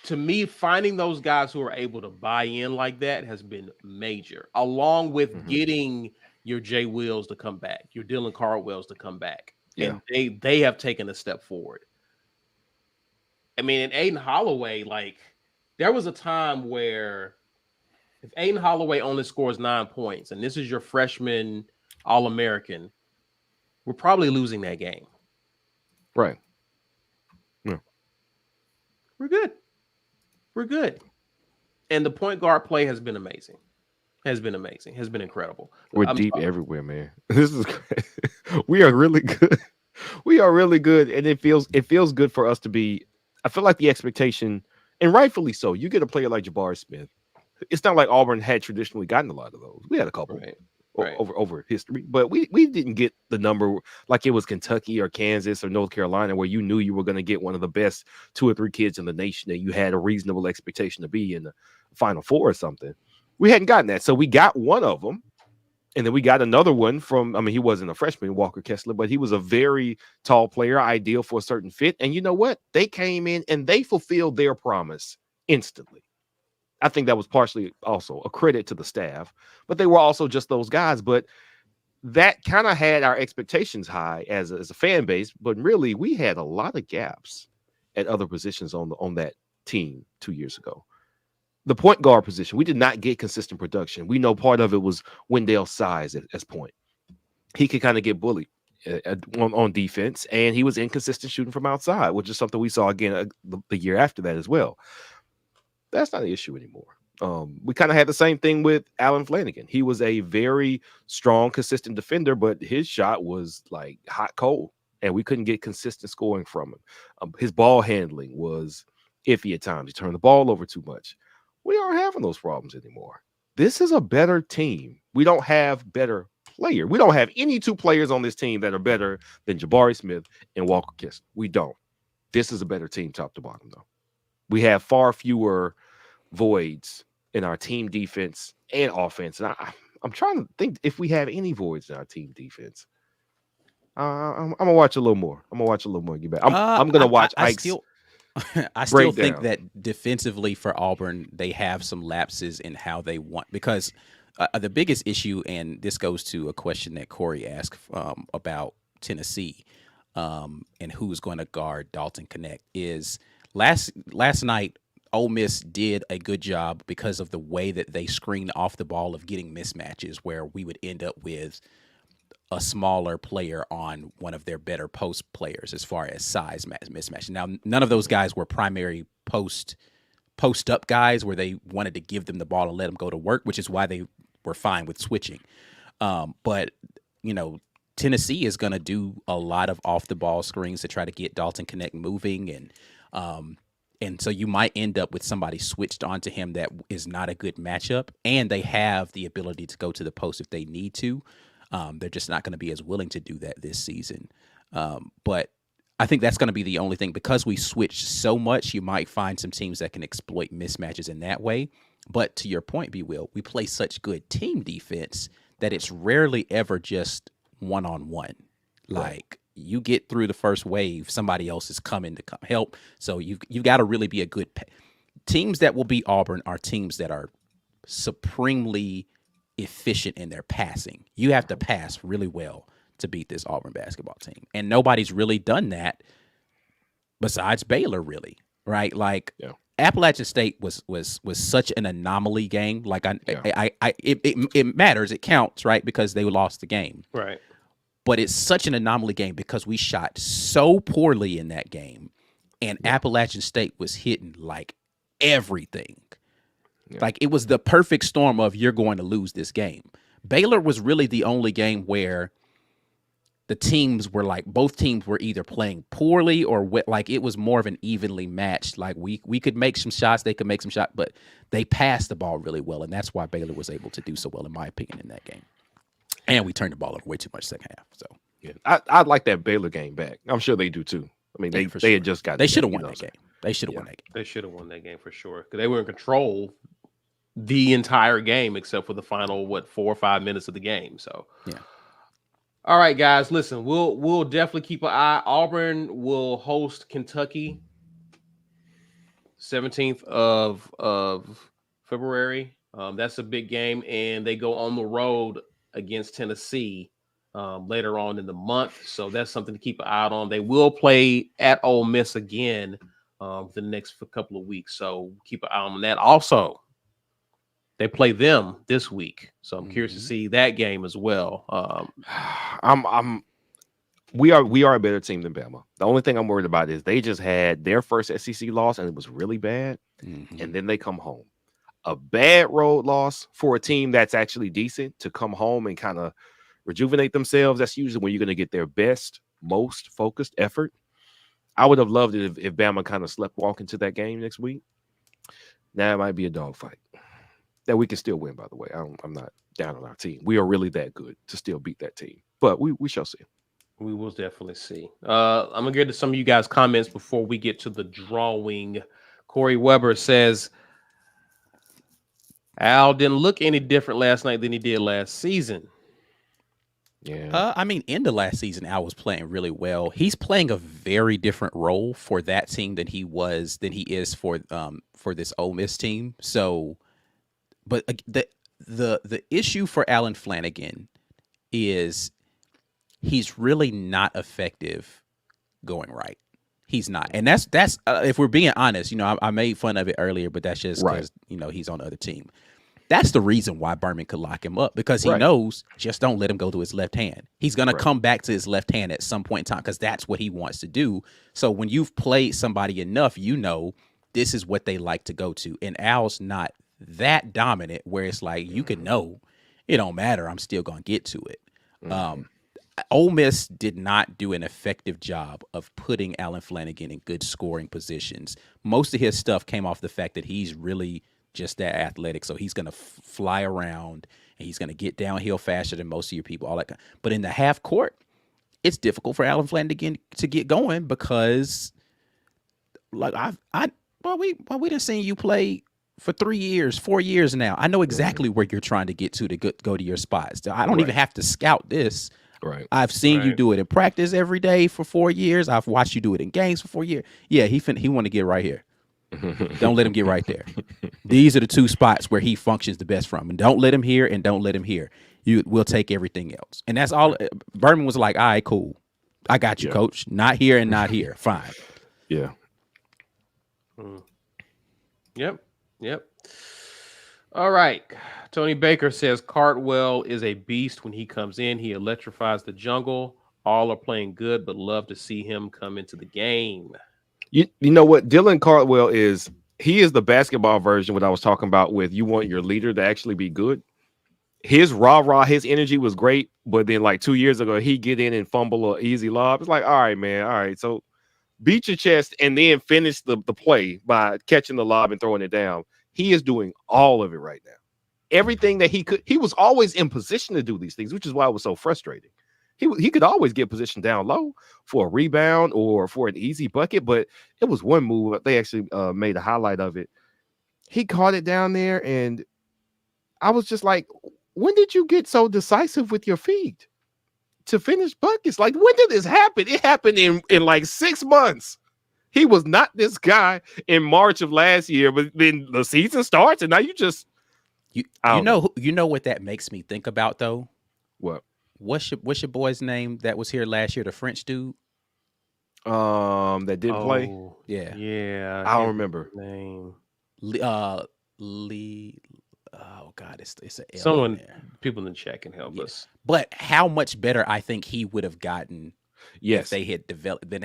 To me, finding those guys who are able to buy in like that has been major, along with getting your Jay Wills to come back, your Dylan Cardwells to come back. Yeah. And they have taken a step forward. I mean, and Aiden Holloway, like, there was a time where if Aiden Holloway only scores 9 points, and this is your freshman All-American, we're probably losing that game. Right. Yeah. We're good. We're good. And the point guard play has been amazing. Has been incredible. We're deep everywhere, man. This is great. We are really good. We are really good. And it feels good for us to be. I feel like the expectation, and rightfully so, you get a player like Jabari Smith. It's not like Auburn had traditionally gotten a lot of those. We had a couple over history, but we didn't get the number like it was Kentucky or Kansas or North Carolina, where you knew you were going to get one of the best 2 or 3 kids in the nation that you had a reasonable expectation to be in the Final Four or something. We hadn't gotten that. So we got one of them. And then we got another one from, I mean, he wasn't a freshman, Walker Kessler, but he was a very tall player, ideal for a certain fit. And you know what? They came in and they fulfilled their promise instantly. I think that was partially also a credit to the staff, but they were also just those guys. But that kind of had our expectations high as a fan base. But really, we had a lot of gaps at other positions on that team 2 years ago. The point guard position, we did not get consistent production. We know part of it was Wendell's size as point. He could kind of get bullied on defense, and he was inconsistent shooting from outside, which is something we saw again the year after that as well. That's not an issue anymore. We kind of had the same thing with Alan Flanagan. He was a very strong, consistent defender, but his shot was like hot coal, and we couldn't get consistent scoring from him. His ball handling was iffy at times. He turned the ball over too much. We aren't having those problems anymore. This is a better team. We don't have better players. We don't have any 2 players on this team that are better than Jabari Smith and Walker Kessler. We don't. This is a better team top to bottom, though. We have far fewer voids in our team defense and offense. And I'm trying to think if we have any voids in our team defense. I'm gonna watch a little more. Get back. I'm gonna watch Ike's. I still think Breakdown. that defensively for Auburn, they have some lapses in how they want, because the biggest issue, and this goes to a question that Corey asked about Tennessee and who's going to guard Dalton Connect, is last night Ole Miss did a good job because of the way that they screened off the ball of getting mismatches where we would end up with a smaller player on one of their better post players as far as size mismatch. Now, none of those guys were primary post up guys where they wanted to give them the ball and let them go to work, which is why they were fine with switching. But, you know, Tennessee is going to do a lot of off the ball screens to try to get Dalton Connect moving. And so you might end up with somebody switched onto him that is not a good matchup. And they have the ability to go to the post if they need to. They're just not going to be as willing to do that this season. But I think that's going to be the only thing. Because we switched so much, you might find some teams that can exploit mismatches in that way. But to your point, B. Will, we play such good team defense that it's rarely ever just one-on-one. Like, you get through the first wave, somebody else is coming to come help. So you've got to really be a good teams that will beat Auburn are teams that are supremely efficient in their passing. You have to pass really well to beat this Auburn basketball team. And nobody's really done that besides Baylor, really, right? Like, Appalachian State was such an anomaly game. Like, it matters, it counts, right? Because they lost the game. Right. But it's such an anomaly game because we shot so poorly in that game, and Appalachian State was hitting like everything. Yeah. Like, it was the perfect storm of you're going to lose this game. Baylor was really the only game where the teams were like, both teams were either playing poorly or like it was more of an evenly matched. Like, we could make some shots, they could make some shots, but they passed the ball really well, and that's why Baylor was able to do so well, in my opinion, in that game. And we turned the ball over way too much second half. So I'd like that Baylor game back. I'm sure they do too. I mean, they had just got. They should have won that game. They should have won that game. They should have won that game for sure, because they were in control the entire game except for the final 4 or 5 minutes of the game. So all right, guys, listen, we'll definitely keep an eye. Auburn will host Kentucky 17th of February. That's a big game, and they go on the road against Tennessee later on in the month. So that's something to keep an eye on. They will play at Ole Miss again the next couple of weeks. So keep an eye on that. Also, they play them this week. So I'm curious to see that game as well. We are a better team than Bama. The only thing I'm worried about is they just had their first SEC loss and it was really bad. And then they come home. A bad road loss for a team that's actually decent to come home and kind of rejuvenate themselves. That's usually when you're going to get their best, most focused effort. I would have loved it if Bama kind of sleptwalk into that game next week. Now it might be a dogfight that we can still win, by the way. I'm not down on our team. We are really that good to still beat that team, but we shall see. We will definitely see. I'm going to get to some of you guys' comments before we get to the drawing. Corey Weber says, Al didn't look any different last night than he did last season. Yeah. I mean, in the last season, Al was playing really well. He's playing a very different role for that team than he is for this Ole Miss team. So, but the issue for Alan Flanagan is he's really not effective going right. He's not. And that's if we're being honest, I made fun of it earlier, but that's just because, he's on the other team. That's the reason why Berman could lock him up, because he knows just don't let him go to his left hand. He's going to come back to his left hand at some point in time because that's what he wants to do. So when you've played somebody enough, this is what they like to go to. And Al's not that dominant where it's like you can know it don't matter. I'm still going to get to it. Ole Miss did not do an effective job of putting Alan Flanagan in good scoring positions. Most of his stuff came off the fact that he's really just that athletic. So he's going to fly around and he's going to get downhill faster than most of your people. All that. But in the half court, it's difficult for Alan Flanagan to get going because, like we done seen you play for 3 years, 4 years now. I know exactly where you're trying to get to go to your spots. I don't even have to scout this. Right. I've seen you Right. do it in practice every day for 4 years. I've watched you do it in games for 4 years. Yeah, he want to get right here. Don't let him get right there. These are the two spots where he functions the best from. And don't let him here and don't let him here. You will take everything else. And that's all. Berman was like, all right, cool. I got you, Yeah. coach. Not here and not here. Fine. Yeah. Yep. Yep. All right. Tony Baker says Cartwell is a beast when he comes in. He electrifies the jungle. All are playing good, but love to see him come into the game. You know what? Dylan Cardwell he is the basketball version what I was talking about with you want your leader to actually be good. His rah-rah, his energy was great, but then like 2 years ago, he get in and fumble an easy lob. It's like, all right, man. All right. So beat your chest and then finish the play by catching the lob and throwing it down. He is doing all of it right now. Everything that he was always in position to do these things, which is why it was so frustrating. He could always get positioned down low for a rebound or for an easy bucket, but it was one move. They actually made a highlight of it. He caught it down there, and I was just like, when did you get so decisive with your feet to finish buckets? Like, when did this happen? It happened in like 6 months. He was not this guy in March of last year, but then the season starts, and now you know what that makes me think about though? What? What's your boy's name that was here last year? The French dude. That didn't play. Yeah. Yeah. I don't remember. Name. Lee. Oh God, it's an L Someone, there. people in the chat can help us. But how much better I think he would have gotten Yes. if they had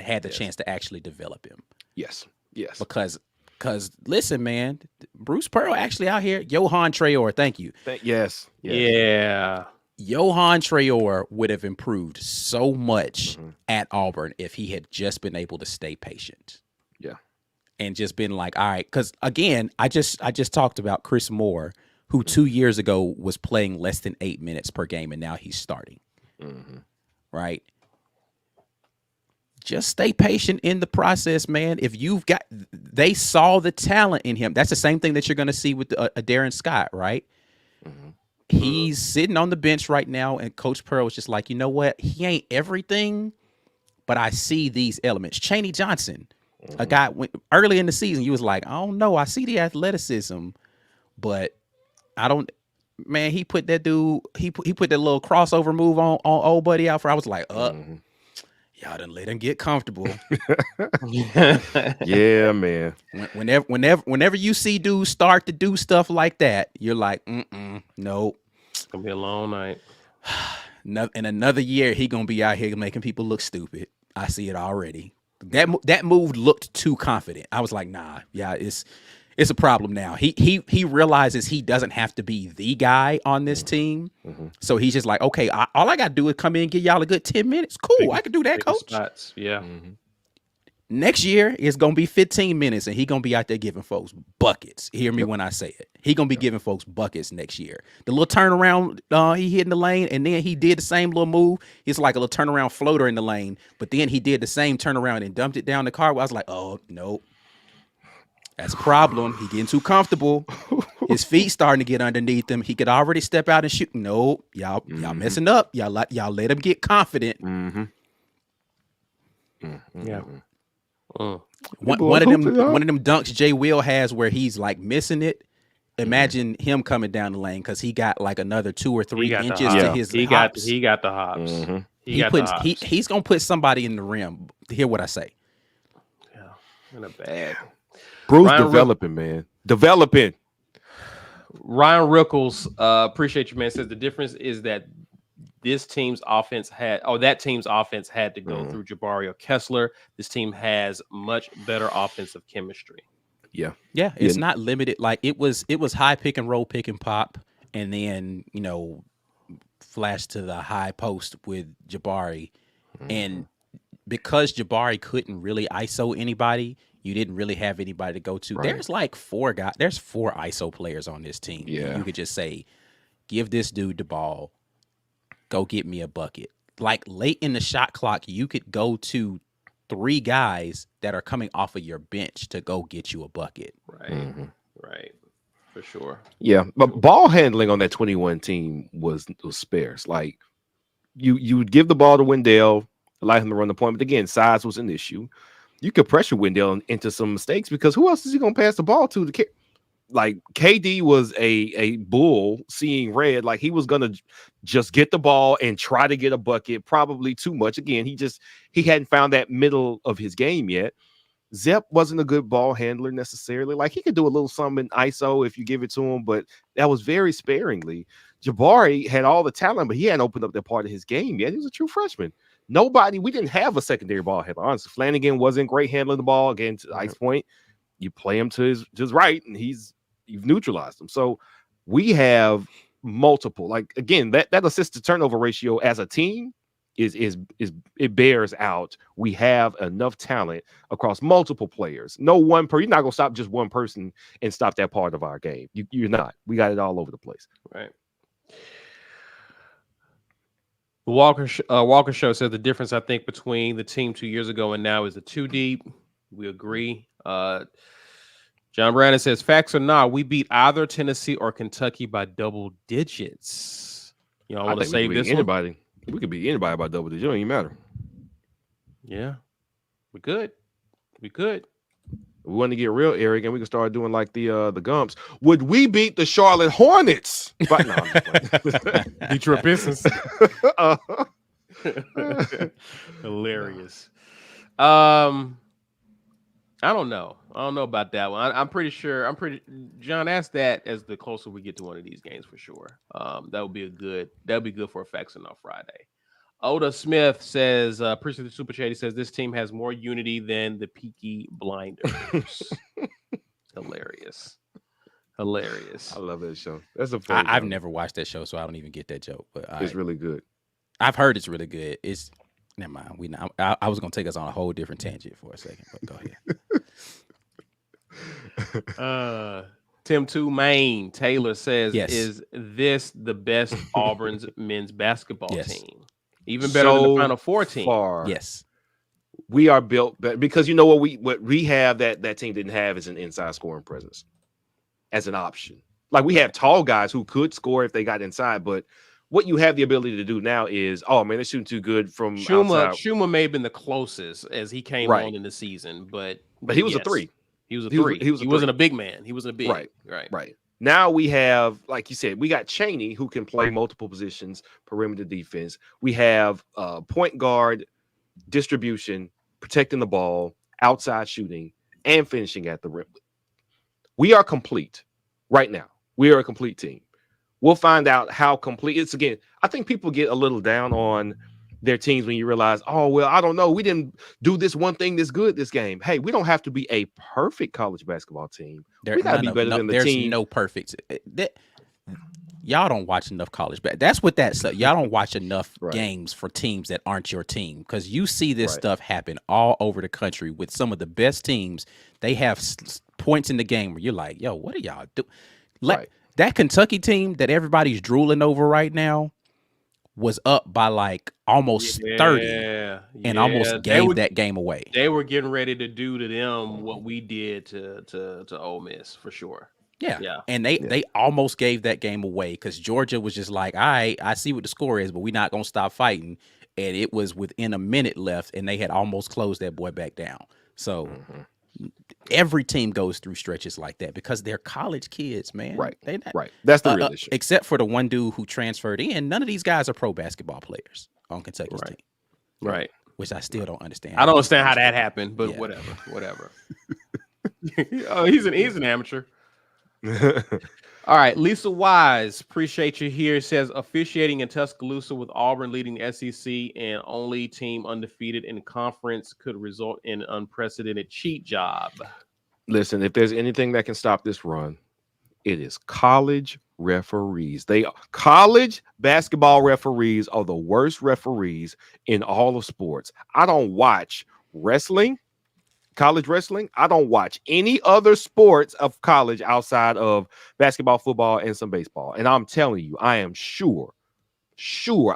had the chance to actually develop him. Yes. Yes. Because listen, man, Bruce Pearl actually out here. Johan Traore, thank you. Yes. Yeah. Johan Traore would have improved so much at Auburn if he had just been able to stay patient. Yeah. And just been like, all right, because again, I just talked about Chris Moore, who 2 years ago was playing less than 8 minutes per game, and now he's starting. Right? Just stay patient in the process, man. If they saw the talent in him. That's the same thing that you're going to see with a Darren Scott, right? He's sitting on the bench right now, and Coach Pearl was just like, you know what? He ain't everything, but I see these elements. Chaney Johnson, a guy early in the season, you was like, I don't know. I see the athleticism, but I don't. Man, he put that dude. He put that little crossover move on old buddy out for. I was like, y'all done let him get comfortable. Yeah, man. Whenever you see dudes start to do stuff like that, you're like, nope. It's gonna be a long night. In another year, he gonna be out here making people look stupid. I see it already. That move looked too confident. I was like, nah, yeah, it's a problem now. He realizes he doesn't have to be the guy on this team. So he's just like, okay, all I got to do is come in and give y'all a good 10 minutes. Cool, I can do that, coach. Spots. Yeah. Next year, it's going to be 15 minutes, and he going to be out there giving folks buckets. Hear me when I say it. He going to be giving folks buckets next year. The little turnaround, he hit in the lane, and then he did the same little move. It's like a little turnaround floater in the lane, but then he did the same turnaround and dumped it down the car. I was like, oh, nope. That's a problem. He getting too comfortable. His feet starting to get underneath him. He could already step out and shoot. Nope. Y'all messing up. Y'all let him get confident. Yeah. One of them dunks Jay Will has where he's like missing it. Imagine him coming down the lane because he got like another 2 or 3 inches to his hops. He got the hops. He's gonna put somebody in the rim. Hear what I say. Yeah, in a bag. Bruce developing, man. Developing. Ryan Rickles, appreciate you, man. Says the difference is that that team's offense had to go through Jabari or Kessler. This team has much better offensive chemistry. Yeah. It's not limited. Like it was high pick and roll, pick and pop, and then flash to the high post with Jabari. And because Jabari couldn't really ISO anybody, you didn't really have anybody to go to. Right. There's like 4 guys. There's 4 ISO players on this team. Yeah. You could just say, give this dude the ball. Go get me a bucket. Like late in the shot clock, you could go to 3 guys that are coming off of your bench to go get you a bucket. Right. Right. For sure. Yeah. But ball handling on that 21 team was sparse. Like you would give the ball to Wendell, allow him to run the point. But again, size was an issue. You could pressure Wendell into some mistakes because who else is he going to pass the ball to? Like KD was a bull seeing red. Like he was going to just get the ball and try to get a bucket, probably too much. Again, he hadn't found that middle of his game yet. Zep wasn't a good ball handler necessarily. Like he could do a little something in ISO if you give it to him, but that was very sparingly. Jabari had all the talent, but he hadn't opened up that part of his game yet. He was a true freshman. We didn't have a secondary ball handler. Honestly, Flanagan wasn't great handling the ball. Again, to Ike's point, you play him to his right, and you've neutralized him. So we have multiple. Like again, that assist to turnover ratio as a team is it bears out. We have enough talent across multiple players. No one you're not gonna stop just one person and stop that part of our game. You're not. We got it all over the place. Right. Walker Show says the difference I think between the team 2 years ago and now is the too deep. We agree. John Brandon says, facts or not, we beat either Tennessee or Kentucky by double digits. You know, I want to save this anybody. one. We could beat anybody by double digits. It don't even matter. Yeah, we could. We could. We want to get real arrogant. We can start doing like the Gumps. Would we beat the Charlotte Hornets? But no, Detroit Pistons. Hilarious. I don't know. I don't know about that one. I'm pretty sure. John asked that as the closer we get to one of these games for sure. That would be good for a Facts Enough Friday. Oda Smith says, appreciate the super chat. He says this team has more unity than the Peaky Blinders. Hilarious. I love that show. That's a funny I've never watched that show, so I don't even get that joke. But it's really good. I've heard it's really good. Never mind. I was gonna take us on a whole different tangent for a second, but go ahead. Tim 2 Maine Taylor says, yes. Is this the best Auburn's men's basketball team? Even better than the Final Four team. Yes. We are built better because you know what we have that team didn't have is an inside scoring presence as an option. Like we have tall guys who could score if they got inside, but what you have the ability to do now is, oh man, they're shooting too good from outside. Shuma may have been the closest as he came on in the season, but he was a three. He was a three. He wasn't a big man. He wasn't a big. Right. Now we have, like you said, we got Chaney who can play multiple positions, perimeter defense. We have point guard, distribution, protecting the ball, outside shooting, and finishing at the rim. We are complete right now. We are a complete team. We'll find out how complete it's again. I think people get a little down on their teams when you realize, oh, well, I don't know. We didn't do this one thing this good this game. Hey, we don't have to be a perfect college basketball team. We got to be better than the team. There's no perfect. Y'all don't watch enough college basketball. That's what that's. Y'all don't watch enough games for teams that aren't your team because you see this stuff happen all over the country with some of the best teams. They have points in the game where you're like, yo, what are y'all doing? That Kentucky team that everybody's drooling over right now was up by like almost 30 and almost gave that game away. They were getting ready to do to them what we did to Ole Miss for sure. Yeah. And they almost gave that game away because Georgia was just like, all right, I see what the score is, but we're not going to stop fighting. And it was within a minute left, and they had almost closed that boy back down. So every team goes through stretches like that because they're college kids, man. Right. That's the real issue. Except for the one dude who transferred in. None of these guys are pro basketball players on Kentucky's team. Right. Which I still don't understand. I don't understand how that happened, but whatever. Oh, he's an amateur. All right, Lisa Wise, appreciate you here. Says officiating in Tuscaloosa with Auburn leading the SEC and only team undefeated in conference could result in an unprecedented cheat job. Listen, if there's anything that can stop this run, it is college referees. College basketball referees are the worst referees in all of sports. I don't watch wrestling. College wrestling. I don't watch any other sports of college outside of basketball, football, and some baseball. And I'm telling you, I am sure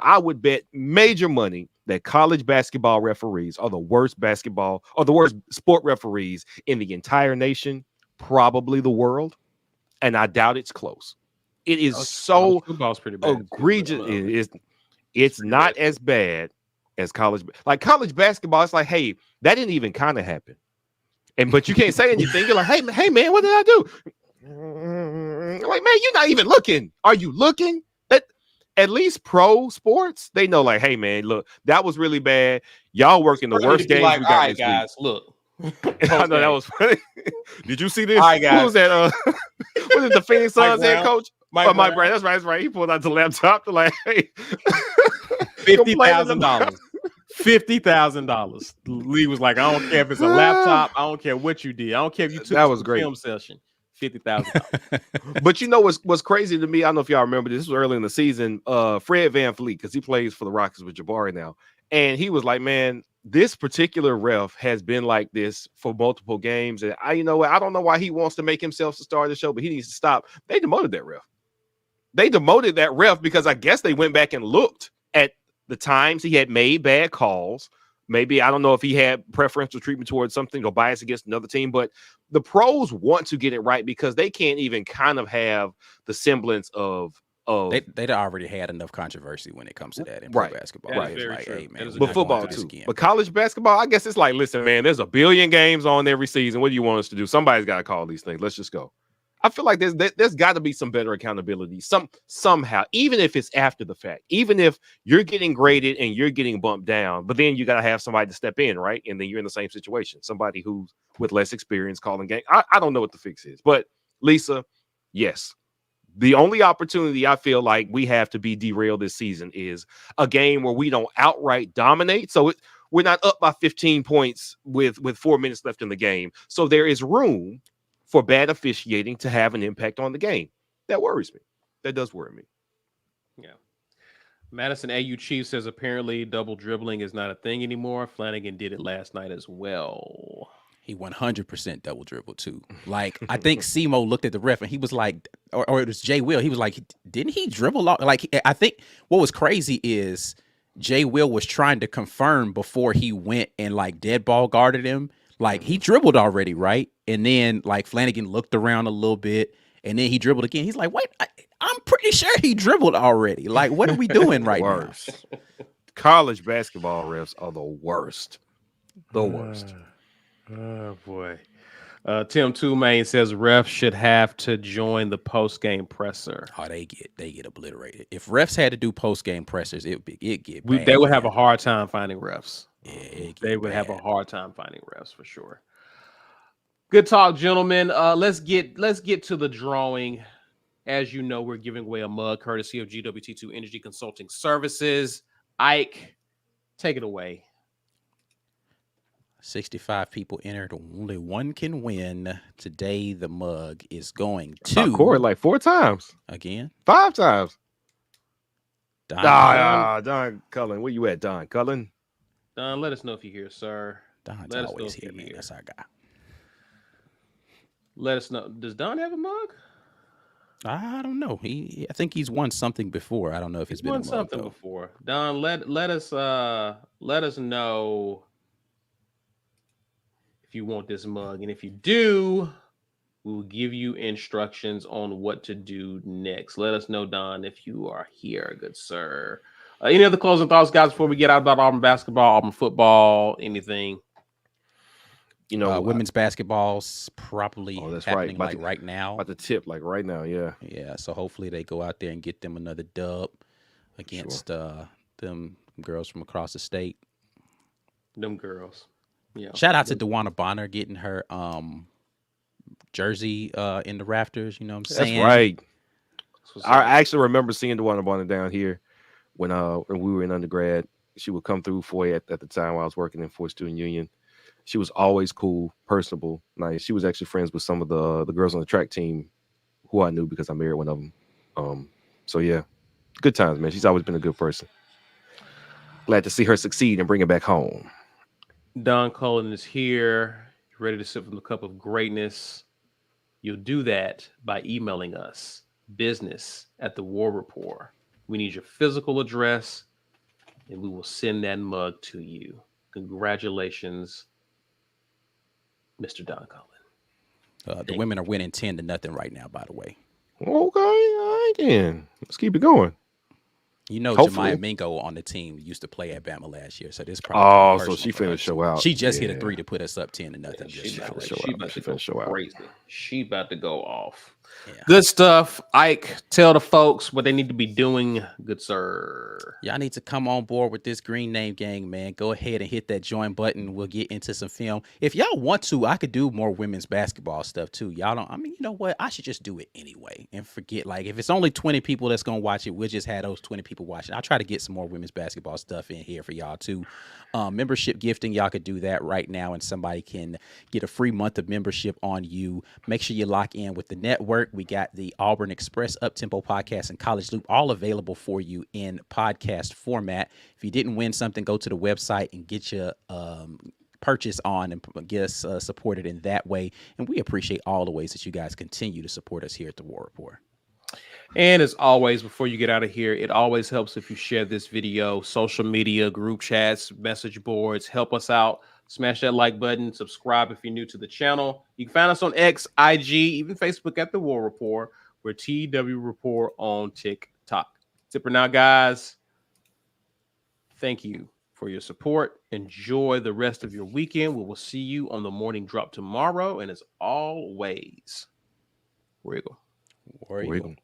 I would bet major money that college basketball referees are the worst basketball or the worst sport referees in the entire nation, probably the world. And I doubt it's close. It is so football's pretty bad. egregious. It's not as bad as college. Like college basketball, it's like, hey, that didn't even kind of happen. But you can't say anything. You're like, hey, man, what did I do? Like, man, you're not even looking. Are you looking? At least pro sports, they know, like, hey, man, look, that was really bad. Y'all working the worst games we got all right, this guys, look. week. I know that was funny. Did you see this? All right, guys. Who was that? Was it the Phoenix Suns head coach? Mike Brown. That's right. He pulled out the laptop to like, hey, $50,000. $50,000. Lee was like, I don't care if it's a laptop. I don't care what you did. I don't care if you took that was great film session. $50,000. But you know what's crazy to me? I don't know if y'all remember this was early in the season. Fred VanVleet, because he plays for the Rockets with Jabari now, and he was like, "Man, this particular ref has been like this for multiple games, and I don't know why he wants to make himself the star of the show, but he needs to stop." They demoted that ref. Because I guess they went back and looked at the times he had made bad calls. Maybe, I don't know if he had preferential treatment towards something or bias against another team, but the pros want to get it right because they can't even kind of have the semblance of they'd already had enough controversy when it comes to that in pro basketball. That It's like, hey, man, but football too. But college basketball, I guess it's like, listen, man, there's a billion games on every season. What do you want us to do? Somebody's got to call these things. Let's just go. I feel like there's got to be some better accountability somehow, even if it's after the fact, even if you're getting graded and you're getting bumped down, but then you got to have somebody to step in, right? And then you're in the same situation, somebody who's with less experience calling game. I don't know what the fix is, but Lisa, yes, the only opportunity I feel like we have to be derailed this season is a game where we don't outright dominate. So we're not up by 15 points with 4 minutes left in the game. So there is room for bad officiating to have an impact on the game. That worries me. That does worry me. Yeah. Madison AU Chief says apparently double dribbling is not a thing anymore. Flanagan did it last night as well. He 100% double dribble too. Like, I think Simo looked at the ref and he was like, or it was Jay Will. He was like, didn't he dribble? Like, I think what was crazy is Jay Will was trying to confirm before he went and like dead ball guarded him. Like, he dribbled already, right? And then like Flanagan looked around a little bit and then he dribbled again. He's like, wait, I'm pretty sure he dribbled already. Like, what are we doing right now? College basketball refs are the worst. The worst. Oh boy. Tim Two-Main says refs should have to join the post-game presser. Oh, they get obliterated. If refs had to do post-game pressers, they would have a hard time finding refs. Yeah, they would have a hard time finding refs for sure. Good talk, gentlemen. Let's get to the drawing. As you know, we're giving away a mug courtesy of GWT2 Energy Consulting Services. Ike, take it away. 65 people entered. Only one can win. Today, the mug is going to Corey like 4 times. Again? 5 times. Don Cullen. Where you at, Don Cullen? Don, let us know if you're here, sir. Don's always here, man. That's our guy. Let us know. Does Don have a mug? I don't know. I think he's won something before. I don't know if it's been won something before. Don, let us know if you want this mug, and if you do, we will give you instructions on what to do next. Let us know, Don, if you are here, good sir. Any other closing thoughts, guys, before we get out about Auburn basketball, Auburn football, anything? You know, women's baskell's probably happening right now. About to tip like right now, yeah. Yeah, so hopefully they go out there and get them another dub against them girls from across the state. Them girls. Yeah. Shout out to DeWanna Bonner getting her jersey in the rafters, you know what I'm saying? That's right. I actually remember seeing DeWanna Bonner down here when we were in undergrad. She would come through for it at the time while I was working in Fort Student Union. She was always cool, personable, nice. She was actually friends with some of the girls on the track team who I knew because I married one of them. So yeah, good times, man. She's always been a good person. Glad to see her succeed and bring it back home. Don Cullen is here, ready to sip from the cup of greatness. You'll do that by emailing us, business@the.war Rapport. We need your physical address, and we will send that mug to you. Congratulations, Mr. Don Cullen. The women are winning 10-0 right now, by the way. Okay, all right then. Let's keep it going. You know, Hopefully. Jemiah Mingo on the team used to play at Bama last year, so this probably Oh, so she personal finna for her, show too. out. She just hit a Yeah. 3 to put us up 10-0. Yeah, just she now. about, show she out. about She to go finna show out. crazy. She about to go off. Yeah. Good stuff. Ike, tell the folks what they need to be doing. Good sir. Y'all need to come on board with this Green Name Gang, man. Go ahead and hit that join button. We'll get into some film. If y'all want to, I could do more women's basketball stuff too. Y'all don't, I mean, you know what? I should just do it anyway and forget. Like, if it's only 20 people that's going to watch it, we'll just have those 20 people watching. I'll try to get some more women's basketball stuff in here for y'all too. Membership gifting, y'all could do that right now, and somebody can get a free month of membership on you. Make sure you lock in with the network. We got the Auburn Express, Uptempo Podcast, and College Loop all available for you in podcast format. If you didn't win something, go to the website and get your purchase on and get us supported in that way. And we appreciate all the ways that you guys continue to support us here at the War Report. And as always, before you get out of here, it always helps if you share this video, social media, group chats, message boards. Help us out. Smash that like button. Subscribe if you're new to the channel. You can find us on X, IG, even Facebook at The War Report. We're TW Report on TikTok. Zipper now, guys. Thank you for your support. Enjoy the rest of your weekend. We will see you on the morning drop tomorrow. And as always, War Eagle. War Eagle. War Eagle.